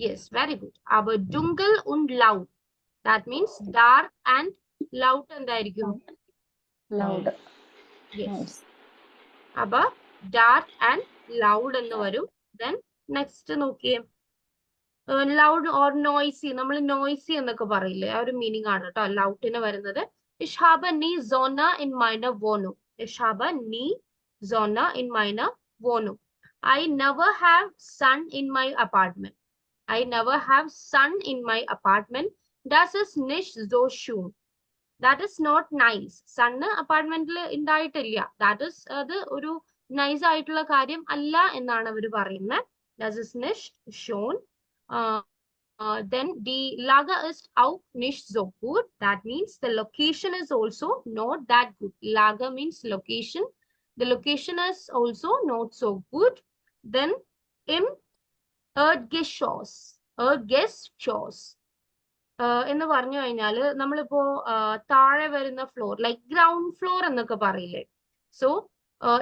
Yes, very good. aber dunkel und laut. That means dark and loud എന്തായിരിക്കും? Loud. Yes. Noise. അപ്പൊ dark and loud എന്ന് വരും. Then next നോക്കിയേ, loud or noisy. നമ്മൾ noisy എന്നൊക്കെ പറയില്ലേ, ആ ഒരു മീനിങ് ആണ് കേട്ടോ ലൗഡിന് വരുന്നത്. Ich habe nie Sonne in meiner Wohnung. Ich habe nie Sonne in meiner Wohnung. I never have sun in my apartment. I never have sun in my apartment. Das ist nicht so schön. That is not nice. Sun അപ്പാർട്ട്മെന്റിൽ ഉണ്ടായിട്ടില്ല. That is അത് ഒരു nice ആയിട്ടുള്ള കാര്യം അല്ല എന്നാണ് അവർ പറയുന്നത്. Das ist nicht schön. Then die Lage ist auch nicht so gut. That means the location is also not that good. Lage means location. The location is also not so good. Then im Erdgeschoss. Erdgeschoss. എന്ന് പറഞ്ഞു കഴിഞ്ഞാല് നമ്മളിപ്പോ താഴെ വരുന്ന floor like ground floor എന്നൊക്കെ പറയില്ലേ. So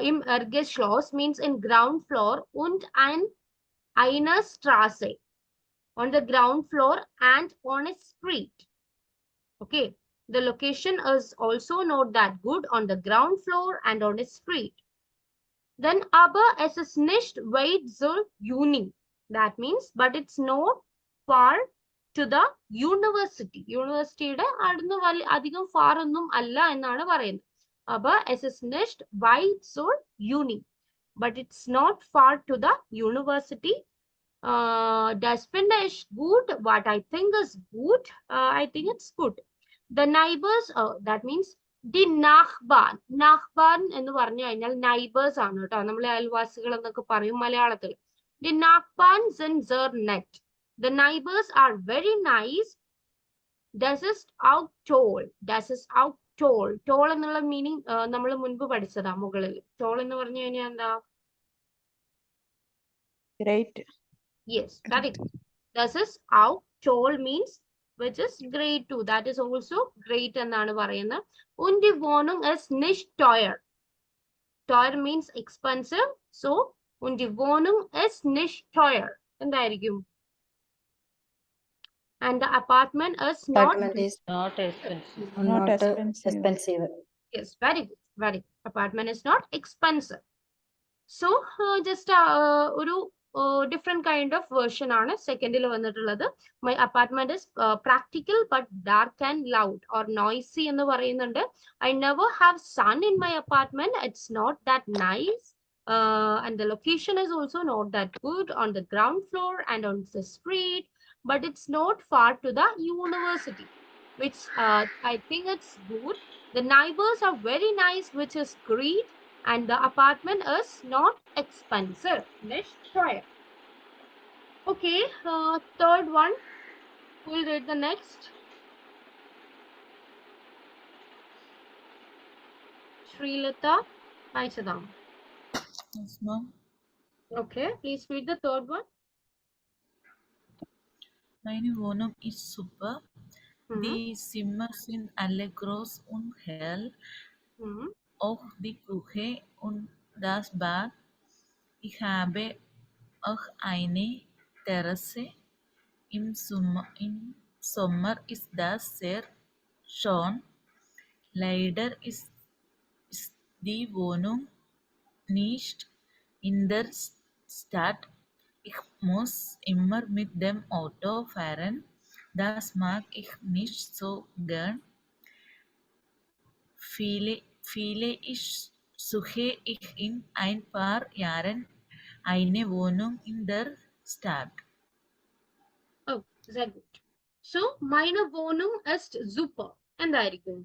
hmm Erdgeschoss means in ground floor und einer Straße. On the ground floor and on a street. Okay. The location is also not that good on the ground floor and on a street. Then aber es ist nicht weit zur Uni. That means but it's not far to the university. യൂണിവേഴ്സിറ്റിയുടെ അവിടുന്ന് അധികം far ഒന്നും അല്ല എന്നാണ് പറയുന്നത്. aber es ist nicht weit zur Uni. But it's not far to the university. Das finde ich gut. What I think is good. I think it's good. The neighbors, that means the Nachbarn. Nachbarn എന്ന് പറഞ്ഞു കഴിഞ്ഞാൽ neighbors ആണ് കേട്ടോ. നമ്മൾ അയൽവാസികൾ എന്നൊക്കെ പറയും മലയാളത്തിൽ. The Nachbarn sind sehr nett. The neighbors are very nice. Das ist auch toll. Das ist auch toll. Toll എന്നുള്ള മീനിങ് നമ്മൾ മുൻപ് പഠിച്ചതാ മുകളിൽ. Toll എന്ന് പറഞ്ഞു കഴിഞ്ഞാൽ എന്താ? Great. Yes, very good. Das ist auch toll means which is great too. That is also great എന്നാണ് പറയുന്നത്. Und die Wohnung ist nicht teuer. Teuer means expensive. So, und die Wohnung ist nicht teuer. എന്തായിരിക്കും? And the apartment is not. Apartment is Not expensive. Not not expensive. Yes, very good. Very good. Apartment is not expensive. So, just ഒരു different kind of version ആണ് സെക്കൻഡിൽ വന്നിട്ടുള്ളത്. My apartment is practical but dark and loud or noisy എന്ന് പറയുന്നുണ്ട്. I never have sun in my apartment. It's not that nice. And the location is also not that good on the ground floor and on the street. But it's not far to the university, which I think it's good. The neighbors are very nice, which is great. And the apartment is not expensive. Let's try it. Okay, third one. We'll read the next. Srilata Aichadam. Yes, ma'am. Okay, please read the third one. Meine Wohnung ist super. Die Zimmer sind alle groß und hell. Auch die Küche und das Bad. Ich habe auch eine Terrasse. Im Sommer ist das sehr schön. Leider ist Die Wohnung nicht in der Stadt. Ich muss immer mit dem Auto fahren. Das mag ich nicht so gern. Vielleicht suche ich in ein paar Jahren eine Wohnung in der Stadt. Oh, sehr gut. So, meine Wohnung ist super. എന്തായിരിക്കും?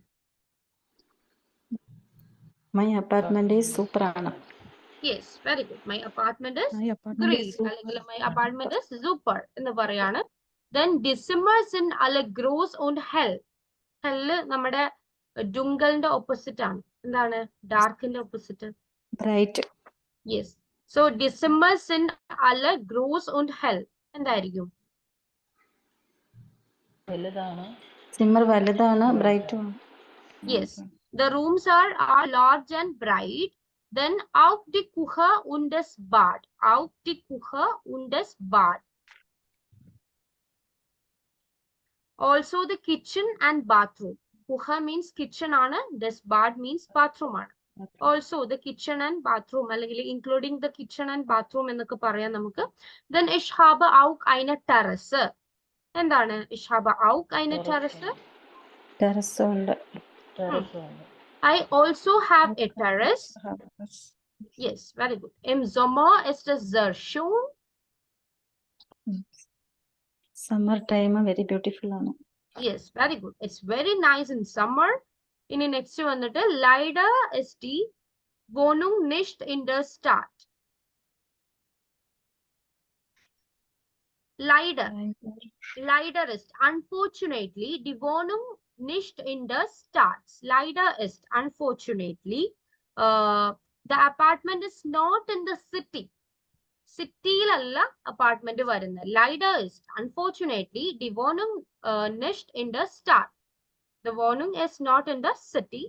My apartment is super ആണ്. Yes, very good. My apartment is My apartment is great. super. അല്ലെങ്കിൽ my apartment is super എന്ന് പറയാണ്. Then December sind alle groß und hell. Hell നമ്മുടെ ഡുങ്കലിന്റെ opposite ആണ്. എന്താണ്? ഡാർക്കിന്റെ opposite. Bright. Yes. So December sind alle groß und hell. എന്തായിരിക്കും? വലുതാണ്. Shimmer വലുതാണ്, ബ്രൈറ്റും ആണ്. Yes. The rooms are large and bright. Then auch die Küche und das Bad. Auch die Küche und das Bad. Also the kitchen and bathroom. Küche means kitchen ആണ്. Das Bad means bathroom ആണ്. Also the kitchen and bathroom അല്ലെങ്കിൽ including the kitchen and bathroom എന്നൊക്കെ പറയാം നമുക്ക്. Then ich habe auch eine Terrasse. എന്താണ്? Ich habe auch eine Terrasse. ടെറസും ഉണ്ട്. ടെറസും ഉണ്ട്. I also have a terrace. Yes, very good. Im Sommer ist es sehr schön. Summer time very beautiful ആണ്. Yes, very good. It's very nice in summer. ഇനി next വന്നിട്ട് leider ist die Wohnung nicht in der Stadt. Leider ist unfortunately die Wohnung nicht in der Stadt. Leider ist unfortunately the apartment is not in the city. സിറ്റിയിലല്ല apartment വരുന്നത്. Leider ist unfortunately die Wohnung nicht in der Stadt. The Wohnung is not in the city.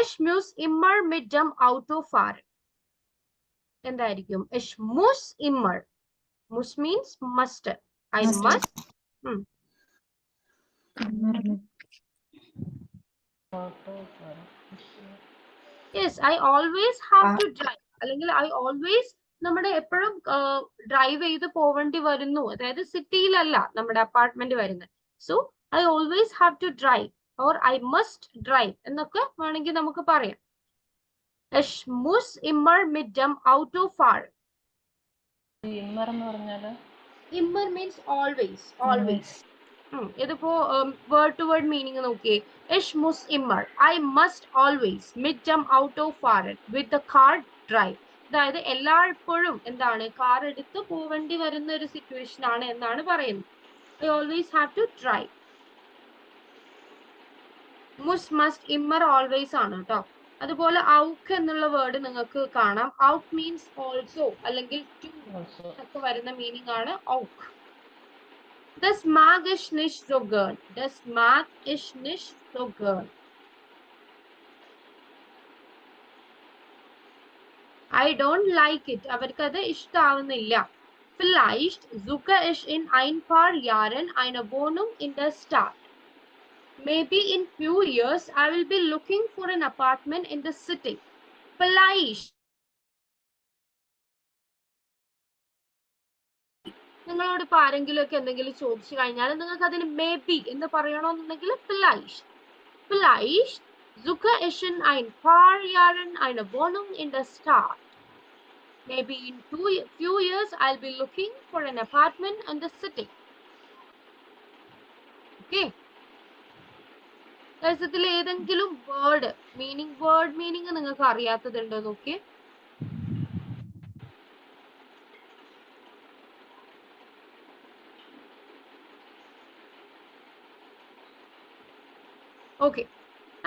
Ich muss immer mit dem Auto fahren. എന്തായിരിക്കും? Ich muss immer. Muss means must. I must. Yes, I always have to drive. അല്ലെങ്കിൽ I always നമ്മുടെ എപ്പോഴും drive ചെയ്ത് പോവേണ്ടി വരുന്നു. അതായത് സിറ്റിയിലല്ല നമ്മുടെ apartment വരുന്നത്. So I always have to drive or I must drive എന്നൊക്കെ വേണമെങ്കിൽ നമുക്ക് പറയാം. Ich muss immer mit dem Auto fahren. immer എന്ന് പറഞ്ഞാല് Immer means always. ഇതിപ്പോ word to word meaning നോക്കിയേ. Ich muss immer. I must always mit dem Auto fahren. With the car drive. അതായത് എല്ലായ്പ്പോഴും എന്താണ് കാർ എടുത്ത് പോവേണ്ടി വരുന്ന ഒരു സിറ്റുവേഷൻ ആണ് എന്നാണ് പറയുന്നത്. I always have to drive. Muss, must, immer, always ആണ് കേട്ടോ. അതുപോലെ auch എന്നുള്ള വേർഡ് നിങ്ങൾക്ക് കാണാം. Auch means also അല്ലെങ്കിൽ to ഒക്കെ വരുന്ന മീനിങ് ആണ് auch. Das mag ich nicht so gern. Das mag ich nicht so gern. I don't like it. അവർക്കത് ഇഷ്ടാവുന്നില്ല. Vielleicht suche ich in ein paar Jahren eine Wohnung in der Stadt. Maybe in few years I will be looking for an apartment in the city. Vielleicht. നിങ്ങളോട് ഇപ്പൊ ആരെങ്കിലും ഒക്കെ എന്തെങ്കിലും ചോദിച്ചു കഴിഞ്ഞാൽ നിങ്ങൾക്ക് അതിന് മേ ബി എന്ന് പറയണമെന്നുണ്ടെങ്കിൽ vielleicht. Vielleicht suche ich in ein paar Jahren eine Wohnung in der Stadt. Maybe in few years I'll be looking for an apartment in the city. Okay. ഇതിൽ ഏതെങ്കിലും വേർഡ് മീനിങ് നിങ്ങൾക്ക് അറിയാത്തതുണ്ടോ നോക്കിയേ. Okay.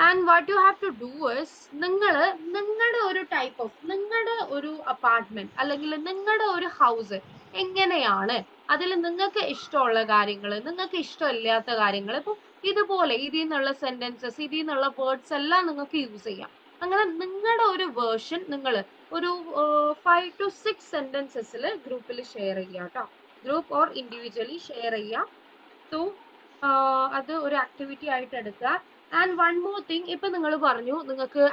And what you have to do is നിങ്ങളുടെ ഒരു type of നിങ്ങളുടെ ഒരു apartment അല്ലെങ്കിൽ നിങ്ങളുടെ ഒരു ഹൗസ് എങ്ങനെയാണ്, അതിൽ നിങ്ങൾക്ക് ഇഷ്ടമുള്ള കാര്യങ്ങൾ, നിങ്ങൾക്ക് ഇഷ്ടമില്ലാത്ത കാര്യങ്ങൾ, ഇപ്പൊ ഇതുപോലെ ഇതിൽ നിന്നുള്ള സെന്റൻസസ്, ഇതിൽ നിന്നുള്ള വേർഡ്സ് എല്ലാം നിങ്ങൾക്ക് യൂസ് ചെയ്യാം. അങ്ങനെ നിങ്ങളുടെ ഒരു വേർഷൻ നിങ്ങൾ ഒരു 5 to 6 സെന്റൻസസിൽ ഗ്രൂപ്പിൽ ഷെയർ ചെയ്യുക കേട്ടോ. ഗ്രൂപ്പ് ഓർ ഇൻഡിവിജ്വലി ഷെയർ ചെയ്യുക. സോ അത് ഒരു ആക്ടിവിറ്റി ആയിട്ട് എടുക്കുക. ആൻഡ് വൺ മോർ തിങ്, ഇപ്പൊ നിങ്ങൾ പറഞ്ഞു നിങ്ങൾക്ക്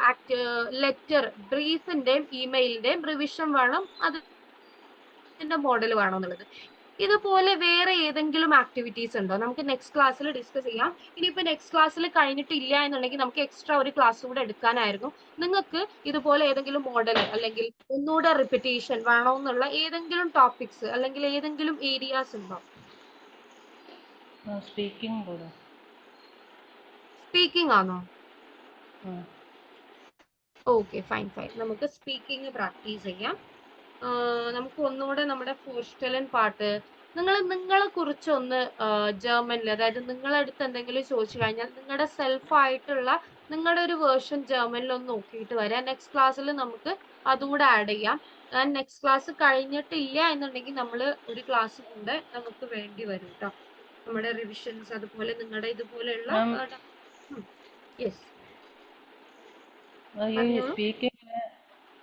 ലെറ്റർ ബ്രീഫിന്റെയും ഇമെയിലിന്റെയും റിവിഷൻ വേണം, അതിന്റെ മോഡൽ വേണം എന്നുള്ളത്. ഇതുപോലെ വേറെ ഏതെങ്കിലും ആക്ടിവിറ്റീസ് ഉണ്ടോ? നമുക്ക് നെക്സ്റ്റ് ക്ലാസ്സിൽ ഡിസ്കസ് ചെയ്യാം. ഇനിയിപ്പോ നെക്സ്റ്റ് ക്ലാസ്സിൽ കഴിഞ്ഞിട്ടില്ല എന്നുണ്ടെങ്കിൽ നമുക്ക് എക്സ്ട്രാ ഒരു ക്ലാസ് കൂടെ എടുക്കാനായിരുന്നു. നിങ്ങൾക്ക് ഇതുപോലെ ഏതെങ്കിലും മോഡൽ അല്ലെങ്കിൽ ഒന്നുകൂടെ റിപ്പീറ്റേഷൻ വേണമെന്നുള്ള ഏതെങ്കിലും ടോപ്പിക്സ് അല്ലെങ്കിൽ ഏതെങ്കിലും ഏരിയാസ് ഉണ്ടോ? സ്പീക്കിംഗ് പോലെ. സ്പീക്കിംഗ് ആണോ? Okay, fine fine. നമുക്ക് സ്പീക്കിംഗ് പ്രാക്ടീസ് ചെയ്യാം. നമുക്ക് ഒന്നുകൂടെ നമ്മുടെ ഫോർസ്റ്റലൻ പാട്ട്, നിങ്ങളെ കുറിച്ച് ഒന്ന് ജർമ്മനിൽ, അതായത് നിങ്ങളെ അടുത്ത് എന്തെങ്കിലും ചോദിച്ചു കഴിഞ്ഞാൽ നിങ്ങളുടെ സെൽഫായിട്ടുള്ള നിങ്ങളുടെ ഒരു വേർഷൻ ജർമ്മനിൽ ഒന്ന് നോക്കിയിട്ട് വരാം. നെക്സ്റ്റ് ക്ലാസ്സിൽ നമുക്ക് അതും കൂടെ ആഡ് ചെയ്യാം. നെക്സ്റ്റ് ക്ലാസ് കഴിഞ്ഞിട്ടില്ല എന്നുണ്ടെങ്കിൽ നമ്മൾ ഒരു ക്ലാസ് കൂടെ നമുക്ക് വേണ്ടി വരും കേട്ടോ, നമ്മുടെ റിവിഷൻസ് അതുപോലെ നിങ്ങളുടെ ഇതുപോലെയുള്ള. യെസ്, ഈ സ്പീക്കിംഗ്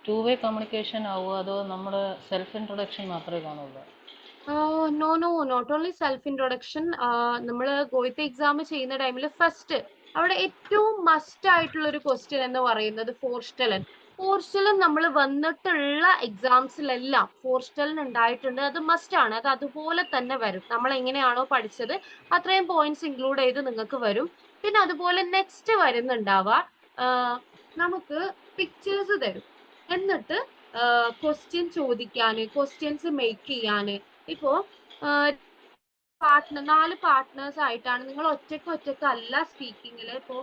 ടു വേ കമ്മ്യൂണിക്കേഷൻ ആവുമോ അതോ നമ്മുടെ സെൽഫ് ഇൻട്രൊഡക്ഷൻ മാത്രമേ കാണുള്ളൂ? No no, not only self introduction. നമ്മൾ ഗോയിത്തെ എക്സാം ചെയ്യുന്ന ടൈമിൽ ഫസ്റ്റ് അവിടെ ഏറ്റവും മസ്റ്റ് ആയിട്ടുള്ള ഒരു ക്വസ്റ്റ്യൻ എന്ന് പറയുന്നത് ഫോർസ്റ്റലൻ. ഫോർസ്റ്റലൻ നമ്മൾ വന്നിട്ടുള്ള എക്സാംസിലെല്ലാം ഫോർസ്റ്റലൻ ഉണ്ടായിട്ടുണ്ട്, അത് മസ്റ്റ് ആണ്. അത് അതുപോലെ തന്നെ വരും. നമ്മൾ എങ്ങനെയാണോ പഠിച്ചത് അത്രയും പോയിന്റ്സ് ഇൻക്ലൂഡ് ചെയ്ത് നിങ്ങൾക്ക് വരും. പിന്നെ അതുപോലെ നെക്സ്റ്റ് വരുന്നുണ്ടാവുക, നമുക്ക് പിക്ചേഴ്സ് തരും, എന്നിട്ട് ക്വസ്റ്റ്യൻ ചോദിക്കാന്, ക്വസ്റ്റ്യൻസ് മേക്ക് ചെയ്യാന്. ഇപ്പോ നാല് പാർട്ട്നേഴ്സ് ആയിട്ടാണ്, നിങ്ങൾ ഒറ്റക്ക് അല്ല സ്പീക്കിങ്ങിൽ. ഇപ്പോ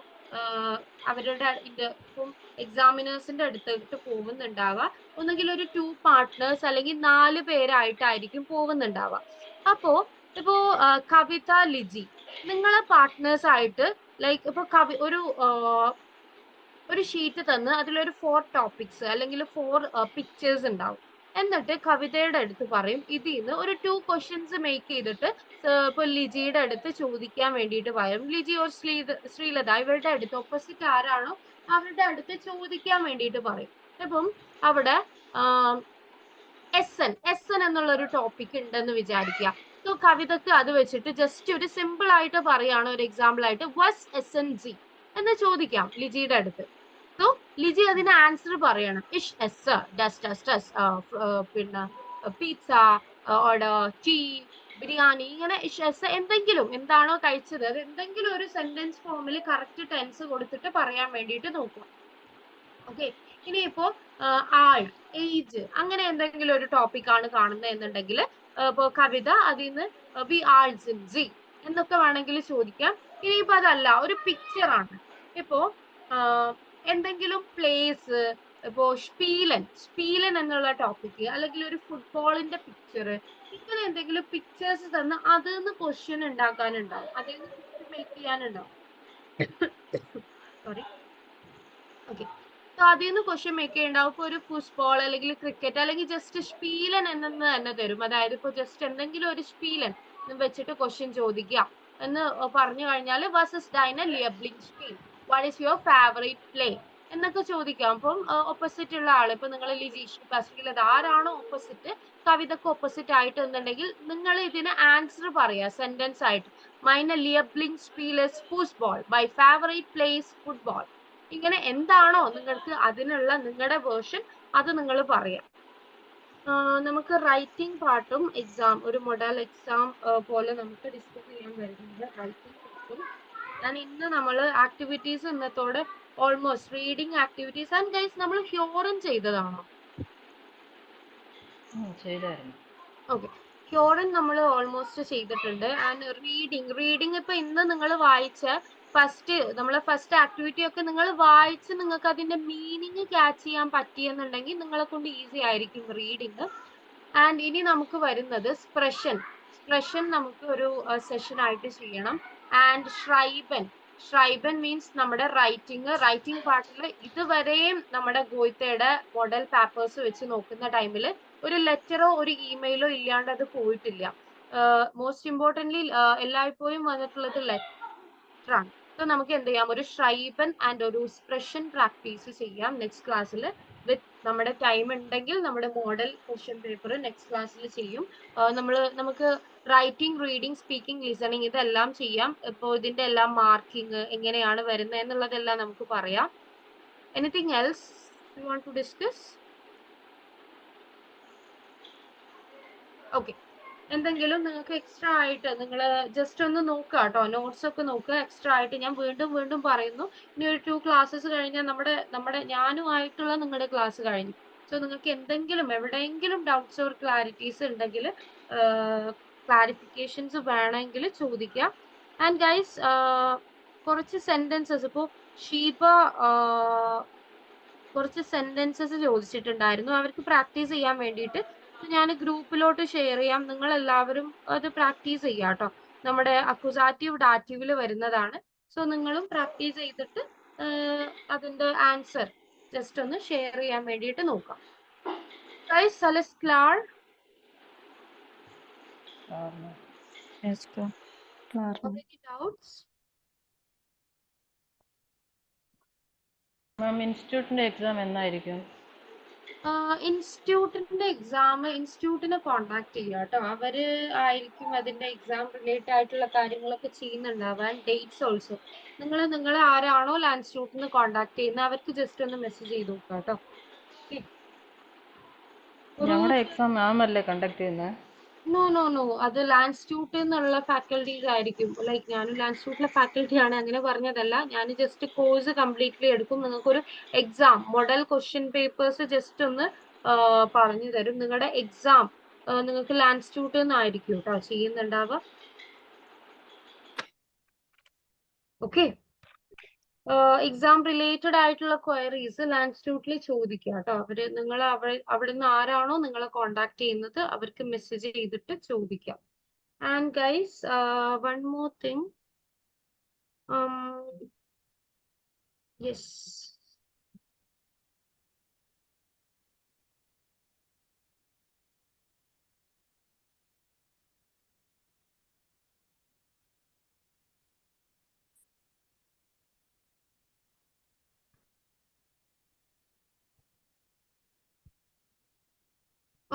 അവരുടെ ഇപ്പം എക്സാമിനേഴ്സിന്റെ അടുത്തേക്ക് പോകുന്നുണ്ടാവുക, ഒന്നുകിൽ ഒരു 2 പാർട്ട്നേഴ്സ് അല്ലെങ്കിൽ 4 പേരായിട്ടായിരിക്കും പോകുന്നുണ്ടാവുക. അപ്പോ ഇപ്പോ കവിത, ലിജി നിങ്ങളെ പാർട്ട്നേഴ്സ് ആയിട്ട്, ലൈക്ക് ഇപ്പൊ ഒരു ഷീറ്റ് തന്ന് അതിലൊരു 4 ടോപ്പിക്സ് അല്ലെങ്കിൽ 4 പിക്ചേഴ്സ് ഉണ്ടാവും. എന്നിട്ട് കവിതയുടെ അടുത്ത് പറയും ഇതിൽ നിന്ന് ഒരു 2 ക്വസ്റ്റ്യൻസ് മേക്ക് ചെയ്തിട്ട് ഇപ്പൊ ലിജിയുടെ അടുത്ത് ചോദിക്കാൻ വേണ്ടിയിട്ട് പറയും. ലിജി ഓർ ശ്രീലത ഇവരുടെ അടുത്ത് ഓപ്പോസിറ്റ് ആരാണോ അവരുടെ അടുത്ത് ചോദിക്കാൻ വേണ്ടിയിട്ട് പറയും. അപ്പം അവിടെ എസ് എൻ എന്നുള്ള ഒരു ടോപ്പിക് ഉണ്ടെന്ന് വിചാരിക്കുക. സോ കവിതക്ക് അത് വെച്ചിട്ട് ജസ്റ്റ് ഒരു സിമ്പിൾ ആയിട്ട് പറയാണ്, ഒരു എക്സാമ്പിൾ ആയിട്ട് വസ് എസ് എൻ ജി എന്ന് ചോദിക്കാം ലിജിയുടെ അടുത്ത്. സോ ലിജി അതിന് ആൻസർ പറയണം. ഇഷ് എസ് ഡസ് പിന്നെ പിസ്സ ഓർഡർ ടീ ബിരിയാണി, ഇങ്ങനെ ഇഷ് എസ് എന്തെങ്കിലും എന്താണോ കഴിച്ചത് അത് എന്തെങ്കിലും ഒരു സെന്റൻസ് ഫോമിൽ കറക്റ്റ് ടെൻസ് കൊടുത്തിട്ട് പറയാൻ വേണ്ടിയിട്ട് നോക്കുക. ഓക്കെ, ഇനിയിപ്പോ ആൾ, ഏജ് അങ്ങനെ എന്തെങ്കിലും ഒരു ടോപ്പിക് ആണ് കാണുന്നത് എന്നുണ്ടെങ്കിൽ ഇപ്പോ കവിത അതിൽ നിന്ന് ബി ആൾസ് ജി എന്നൊക്കെ വേണമെങ്കിൽ ചോദിക്കാം. ഇനിയിപ്പോ അതല്ല ഒരു പിക്ചർ ആണ്, ഇപ്പോ എന്തെങ്കിലും പ്ലേസ്, ഇപ്പോ സ്പീലൻ എന്നുള്ള ടോപ്പിക് അല്ലെങ്കിൽ ഒരു ഫുട്ബോളിന്റെ പിക്ചർ, ഇങ്ങനെ എന്തെങ്കിലും പിക്ചേഴ്സ് തന്ന് അതിൽ നിന്ന് ക്വസ്റ്റ്യൻ ഉണ്ടാക്കാനുണ്ടാവും, അതിൽ നിന്ന് ക്വസ്റ്റ്യൻ മേക്ക് ചെയ്യാനുണ്ടാവും. സോറി. ഓക്കെ, അതിൽ നിന്ന് ക്വസ്റ്റ്യൻ മേക്ക് ചെയ്യുന്നുണ്ടാവും. ഇപ്പൊ ഒരു ഫുട്ബോൾ അല്ലെങ്കിൽ ക്രിക്കറ്റ് അല്ലെങ്കിൽ ജസ്റ്റ് സ്പീലൻ എന്നു തന്നെ തരും. അതായത് ഇപ്പൊ ജസ്റ്റ് എന്തെങ്കിലും ഒരു സ്പീലൻ വെച്ചിട്ട് ക്വസ്റ്റ്യൻ ചോദിക്കുക എന്ന് പറഞ്ഞു കഴിഞ്ഞാൽ വേഴ്സസ് ഡൈന ലിയബ്ലിംഗ് സ്പീൽ, what is your favourite play എന്നൊക്കെ ചോദിക്കാം. അപ്പം ഓപ്പോസിറ്റ് ഉള്ള ആള്, ഇപ്പൊ നിങ്ങൾ ലിജീഷ് ബസ്റ്റിൽ ആരാണോ ഓപ്പോസിറ്റ്, കവിതക്ക് ഓപ്പോസിറ്റ് ആയിട്ട് എന്നുണ്ടെങ്കിൽ നിങ്ങൾ ഇതിന് ആൻസർ പറയാ സെന്റൻസ് ആയിട്ട്. മൈന ലിയബ്ലിംഗ് സ്പീൽ ഇസ് ഫുട്ബോൾ, മൈ ഫേവറേറ്റ് പ്ലേസ് ഫുട്ബോൾ. ഇങ്ങനെ എന്താണോ നിങ്ങൾക്ക് അതിനുള്ള നിങ്ങളുടെ വേർഷൻ അത് നിങ്ങൾ പറയാം. നമുക്ക് റൈറ്റിംഗ് പാർട്ടും എക്സാം, ഒരു മോഡൽ എക്സാം പോലെ നമുക്ക് ഡിസ്കസ് ചെയ്യാൻ വരുന്നുണ്ട് റൈറ്റിംഗ് പാർട്ടും. ഇന്ന് നമ്മൾ ആക്ടിവിറ്റീസ് ഇന്നത്തോടെ almost reading activities. And guys നമ്മൾ ഹ്യോറൻ ചെയ്തതാണോ? ചെയ്തായിരുന്നു. ഓക്കെ, ഹ്യോറൻ നമ്മൾ ഓൾമോസ്റ്റ് ചെയ്തിട്ടുണ്ട്. ആൻഡ് റീഡിങ് ഇപ്പൊ ഇന്ന് നിങ്ങൾ വായിച്ച നമ്മളെ ഫസ്റ്റ് ആക്ടിവിറ്റി ഒക്കെ നിങ്ങൾ വായിച്ച് നിങ്ങൾക്ക് അതിന്റെ മീനിങ് ക്യാച്ച് ചെയ്യാൻ പറ്റിയെന്നുണ്ടെങ്കിൽ നിങ്ങളെ കൊണ്ട് ഈസി ആയിരിക്കും റീഡിങ്. ആൻഡ് ഇനി നമുക്ക് വരുന്നത് സ്പ്രഷൻ നമുക്ക് ഒരു സെഷൻ ആയിട്ട് ചെയ്യണം. ആൻഡ് ഷ്രൈബൻ മീൻസ് നമ്മുടെ റൈറ്റിംഗ് പാർട്ടിൽ ഇതുവരെയും നമ്മുടെ ഗോയിത്തയുടെ മോഡൽ പേപ്പേഴ്സ് വെച്ച് നോക്കുന്ന ടൈമിൽ ഒരു ലെറ്ററോ ഒരു ഇമെയിലോ ഇല്ലാണ്ട് അത് പോയിട്ടില്ല. മോസ്റ്റ് ഇമ്പോർട്ടൻ്റ്ലി എല്ലായ്പ്പോഴും വന്നിട്ടുള്ളത് ലെറ്റർ ആണ്. നമുക്ക് എന്ത് ചെയ്യാം, ഒരു ഷ്രൈബൻ ആൻഡ് ഒരു സ്പ്രഷൻ പ്രാക്ടീസ് ചെയ്യാം നെക്സ്റ്റ് ക്ലാസ്സിൽ വിത്ത് നമ്മുടെ ടൈം ഉണ്ടെങ്കിൽ നമ്മുടെ മോഡൽ ക്വസ്റ്റ്യൻ പേപ്പർ നെക്സ്റ്റ് ക്ലാസ്സിൽ ചെയ്യും. നമുക്ക് റൈറ്റിംഗ്, റീഡിംഗ്, സ്പീക്കിംഗ്, ലിസണിങ് ഇതെല്ലാം ചെയ്യാം. ഇപ്പോൾ ഇതിന്റെ എല്ലാം മാർക്കിംഗ് എങ്ങനെയാണ് വരുന്നത് എന്നുള്ളതെല്ലാം നമുക്ക് പറയാം. Anything else you want to discuss? Okay, എന്തെങ്കിലും നിങ്ങൾക്ക് എക്സ്ട്രാ ആയിട്ട് നിങ്ങൾ ജസ്റ്റ് ഒന്ന് നോക്കുക കേട്ടോ, നോട്ട്സ് ഒക്കെ നോക്കുക. എക്സ്ട്രാ ആയിട്ട് ഞാൻ വീണ്ടും വീണ്ടും പറയുന്നു, ഇനി ഒരു 2 ക്ലാസ്സസ് കഴിഞ്ഞാൽ നമ്മുടെ ഞാനുമായിട്ടുള്ള നിങ്ങളുടെ ക്ലാസ് കഴിഞ്ഞു. സോ നിങ്ങൾക്ക് എന്തെങ്കിലും എവിടെയെങ്കിലും ഡൗട്ട്സ് ഓർ ക്ലാരിറ്റീസ് ഉണ്ടെങ്കിൽ, ക്ലാരിഫിക്കേഷൻസ് വേണമെങ്കിൽ ചോദിക്കുക. ആൻഡ് ഗൈസ്, കുറച്ച് സെന്റൻസസ് ഇപ്പോൾ ഷീബ കുറച്ച് സെന്റൻസസ് ചോദിച്ചിട്ടുണ്ടായിരുന്നു, അവർക്ക് പ്രാക്ടീസ് ചെയ്യാൻ വേണ്ടിയിട്ട്. ഞാൻ ഗ്രൂപ്പിലോട്ട് ഷെയർ ചെയ്യാം, നിങ്ങൾ എല്ലാവരും അത് പ്രാക്ടീസ് ചെയ്യാം കേട്ടോ. നമ്മുടെ അക്യൂസാറ്റീവ് ഡാറ്റീവിൽ വരുന്നതാണ്. സോ നിങ്ങളും പ്രാക്ടീസ് ചെയ്തിട്ട് അതിന്റെ ആൻസർ ജസ്റ്റ് ഒന്ന് ഷെയർ ചെയ്യാൻ വേണ്ടിയിട്ട് നോക്കാം. Guys, alles klar? Yes, klar. Any doubts? മാം, ഇൻസ്റ്റിറ്റ്യൂട്ടിന്റെ എക്സാം എന്നായിരിക്കും? ഇൻസ്റ്റിറ്റ്യൂട്ടിന്റെ എക്സാം ഇൻസ്റ്റിറ്റ്യൂട്ടിനെ കോണ്ടാക്ട് ചെയ്യുക കേട്ടോ. അവര് ആയിരിക്കും അതിന്റെ എക്സാം റിലേറ്റഡ് ആയിട്ടുള്ള കാര്യങ്ങളൊക്കെ ചെയ്യുന്നുണ്ടാവാൻ. ഡേറ്റ്സ് ഓൾസോ നിങ്ങൾ ആരാണോ ഇൻസ്റ്റിറ്റ്യൂട്ടിന് കോണ്ടാക്ട് ചെയ്യുന്നത് അവർക്ക് ജസ്റ്റ് ഒന്ന് മെസ്സേജ് ചെയ്ത് നോക്കുക കേട്ടോ. ഞങ്ങളുടെ എക്സാം മാം അല്ലേ കണ്ടക്ട് ചെയ്യുന്നത്? നോ, അത് ഇൻസ്റ്റിറ്റ്യൂട്ട് എന്നുള്ള ഫാക്കൽറ്റീസ് ആയിരിക്കും. ലൈക്ക് ഞാനും ഇൻസ്റ്റിറ്റ്യൂട്ടിലെ ഫാക്കൽറ്റി ആണ്, അങ്ങനെ പറഞ്ഞതല്ല. ഞാൻ ജസ്റ്റ് കോഴ്സ് കംപ്ലീറ്റ്ലി എടുക്കും. നിങ്ങൾക്കൊരു exam model question papers just ഒന്ന് പറഞ്ഞു തരും. നിങ്ങളുടെ എക്സാം നിങ്ങൾക്ക് ഇൻസ്റ്റിറ്റ്യൂട്ട് നിന്നായിരിക്കും കേട്ടോ ചെയ്യുന്നുണ്ടാവുക. ഓക്കെ, എക്സാം റിലേറ്റഡ് ആയിട്ടുള്ള ക്വയറീസ് ഇൻസ്റ്റിറ്റ്യൂട്ടിൽ ചോദിക്കുക കേട്ടോ. നിങ്ങൾ അവിടുന്ന് ആരാണോ നിങ്ങളെ കോണ്ടാക്ട് ചെയ്യുന്നത് അവർക്ക് മെസ്സേജ് ചെയ്തിട്ട് ചോദിക്കാം. And guys, one more thing. Yes,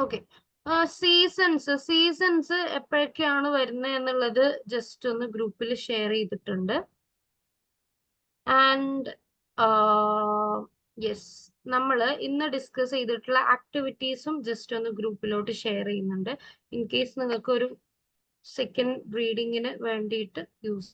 okay. Seasons എപ്പോഴൊക്കെയാണ് വരുന്നത് എന്നുള്ളത് ജസ്റ്റ് ഒന്ന് ഗ്രൂപ്പിൽ ഷെയർ ചെയ്തിട്ടുണ്ട്. ആൻഡ് യെസ്, നമ്മൾ ഇന്ന് ഡിസ്കസ് ചെയ്തിട്ടുള്ള ആക്ടിവിറ്റീസും ജസ്റ്റ് ഒന്ന് ഗ്രൂപ്പിലോട്ട് ഷെയർ ചെയ്യുന്നുണ്ട്. ഇൻ കേസ് നിങ്ങൾക്ക് ഒരു സെക്കൻഡ് റീഡിങ്ങിന് വേണ്ടിയിട്ട് യൂസ്.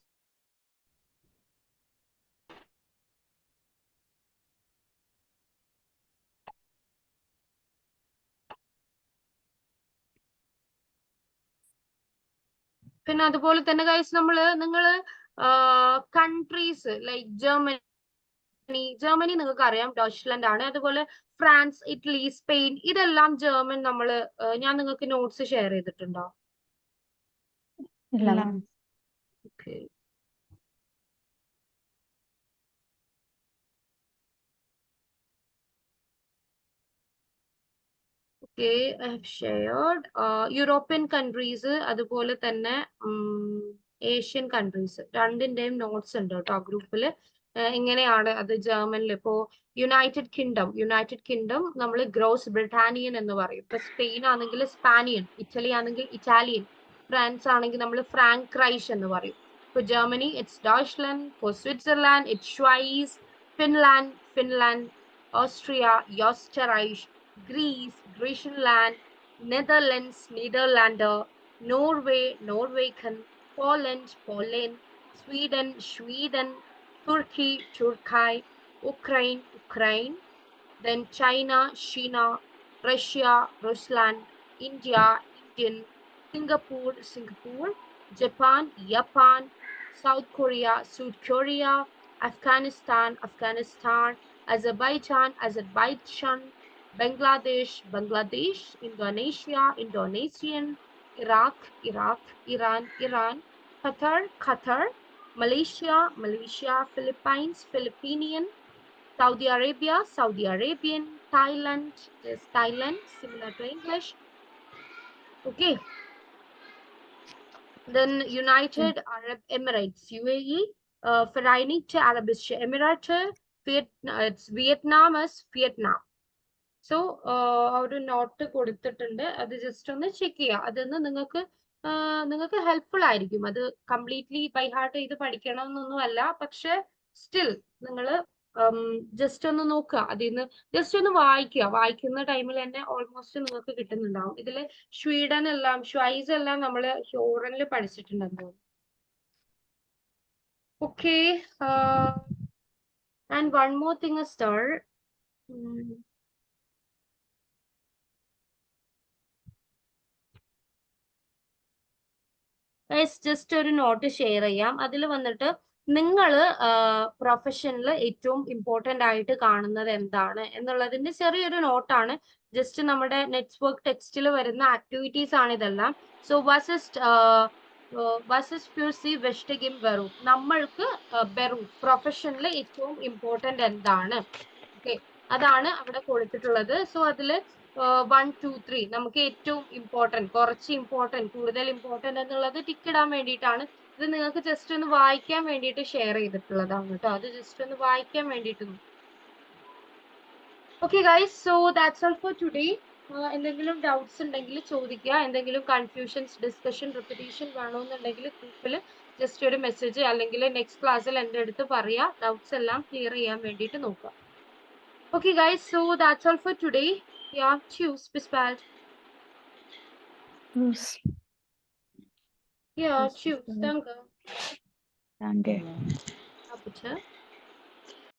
പിന്നെ അതുപോലെ തന്നെ ഗൈസ്, നിങ്ങൾ കൺട്രീസ് ലൈക്ക് ജർമ്മനി നിങ്ങൾക്ക് അറിയാം, ഡോച്ച്ലൻഡ് ആണ്. അതുപോലെ ഫ്രാൻസ്, ഇറ്റലി, സ്പെയിൻ, ഇതെല്ലാം ജർമ്മൻ ഞാൻ നിങ്ങൾക്ക് നോട്ട്സ് ഷെയർ ചെയ്തിട്ടുണ്ടോ? ഇല്ല. Okay, I have shared. European countries അതുപോലെ തന്നെ ഏഷ്യൻ കൺട്രീസ് രണ്ടിന്റെയും നോട്ട്സ് ഉണ്ട് കേട്ടോ ഗ്രൂപ്പിൽ. എങ്ങനെയാണ് അത് ജർമ്മനിൽ? ഇപ്പോ യുണൈറ്റഡ് കിങ്ഡം നമ്മൾ ഗ്രോസ് ബ്രിട്ടാനിയൻ എന്ന് പറയും. ഇപ്പൊ സ്പെയിൻ ആണെങ്കിൽ സ്പാനിയൻ, ഇറ്റലി ആണെങ്കിൽ ഇറ്റാലിയൻ, ഫ്രാൻസ് ആണെങ്കിൽ നമ്മൾ ഫ്രാങ്ക്രൈഷ് എന്ന് പറയും. For Germany, it's Deutschland. For Switzerland, it's Schweiz. Finland. Austria, Österreich. Greece, Griechenland. Netherlands, Niederlander. Norway, Norwegian. Poland, Sweden. Turkey, Turkey. Ukraine. Then China, Russia, Rusland. India, Indian. Singapore. Japan, South Korea, Afghanistan, Azerbaijan, Bangladesh, Indonesia, Indonesian, Iraq, Iran, Qatar, Malaysia, Philippines, Filipinian, Saudi Arabia, Arabian, Thailand, similar to English. Okay. Then United Arab Emirates, UAE, Vereinigte Arabische Emirate, Vietnam is Vietnam. So ഒരു not കൊടുത്തിട്ടുണ്ട്, അത് just ഒന്ന് check ചെയ്യുക. അതൊന്ന് നിങ്ങൾക്ക് helpful ആയിരിക്കും. അത് completely by heart ചെയ്ത് പഠിക്കണം എന്നൊന്നുമല്ല, പക്ഷെ സ്റ്റിൽ നിങ്ങൾ ജസ്റ്റ് ഒന്ന് നോക്കുക, അതിൽ നിന്ന് ജസ്റ്റ് ഒന്ന് വായിക്കുക. വായിക്കുന്ന ടൈമിൽ തന്നെ ഓൾമോസ്റ്റ് നിങ്ങൾക്ക് കിട്ടുന്നുണ്ടാവും. ഇതിൽ സ്വീഡൻ എല്ലാം ഷ്വൈസ് എല്ലാം നമ്മൾ ഹ്യൂറനിൽ പഠിച്ചിട്ടുണ്ടെന്ന്. Okay, and one more thing is ദർ. ജസ്റ്റ് ഒരു നോട്ട് ഷെയർ ചെയ്യാം. അതിൽ വന്നിട്ട് നിങ്ങൾ പ്രൊഫഷനിൽ ഏറ്റവും ഇമ്പോർട്ടൻ്റ് ആയിട്ട് കാണുന്നത് എന്താണ് എന്നുള്ളതിന്റെ ചെറിയൊരു നോട്ടാണ്. ജസ്റ്റ് നമ്മുടെ നെറ്റ്വർക്ക് ടെക്സ്റ്റിൽ വരുന്ന ആക്ടിവിറ്റീസ് ആണ് ഇതെല്ലാം. So was ist für Sie wichtig im Beruf? നമ്മൾക്ക് ബെറൂഫ് പ്രൊഫഷനിൽ ഏറ്റവും ഇമ്പോർട്ടൻ്റ് എന്താണ്? ഓക്കെ, അതാണ് അവിടെ കൊടുത്തിട്ടുള്ളത്. സോ അതില് 1, 2, 3 നമുക്ക് ഏറ്റവും ഇമ്പോർട്ടൻറ്റ്, കുറച്ച് ഇമ്പോർട്ടൻറ്റ്, കൂടുതൽ ഇമ്പോർട്ടൻറ്റ് എന്നുള്ളത് ടിക്ക് ഇടാൻ വേണ്ടിയിട്ടാണ്. ഇത് നിങ്ങൾക്ക് ജസ്റ്റ് ഒന്ന് വായിക്കാൻ വേണ്ടിയിട്ട് ഷെയർ ചെയ്തിട്ടുള്ളതാണ് കേട്ടോ. അത് ജസ്റ്റ് ഒന്ന് വായിക്കാൻ വേണ്ടിയിട്ട്. Okay guys, so that's all for today. എന്തെങ്കിലും ഡൗട്ട്സ് ഉണ്ടെങ്കിൽ ചോദിക്കുക. എന്തെങ്കിലും കൺഫ്യൂഷൻസ്, ഡിസ്കഷൻ, റിപ്പീറ്റേഷൻ വേണമെന്നുണ്ടെങ്കിൽ ഗ്രൂപ്പിൽ ജസ്റ്റ് ഒരു മെസ്സേജ് അല്ലെങ്കിൽ നെക്സ്റ്റ് ക്ലാസ്സിൽ എൻ്റെ അടുത്ത് പറയുക. ഡൗട്ട്സ് എല്ലാം ക്ലിയർ ചെയ്യാൻ വേണ്ടിയിട്ട് നോക്കുക. Okay guys, so that's all for today. Yeah, choose, bis bald. Tschüss. Yeah, Tschüss, bis choose. bald. Danke. Danke. Ja, bitte.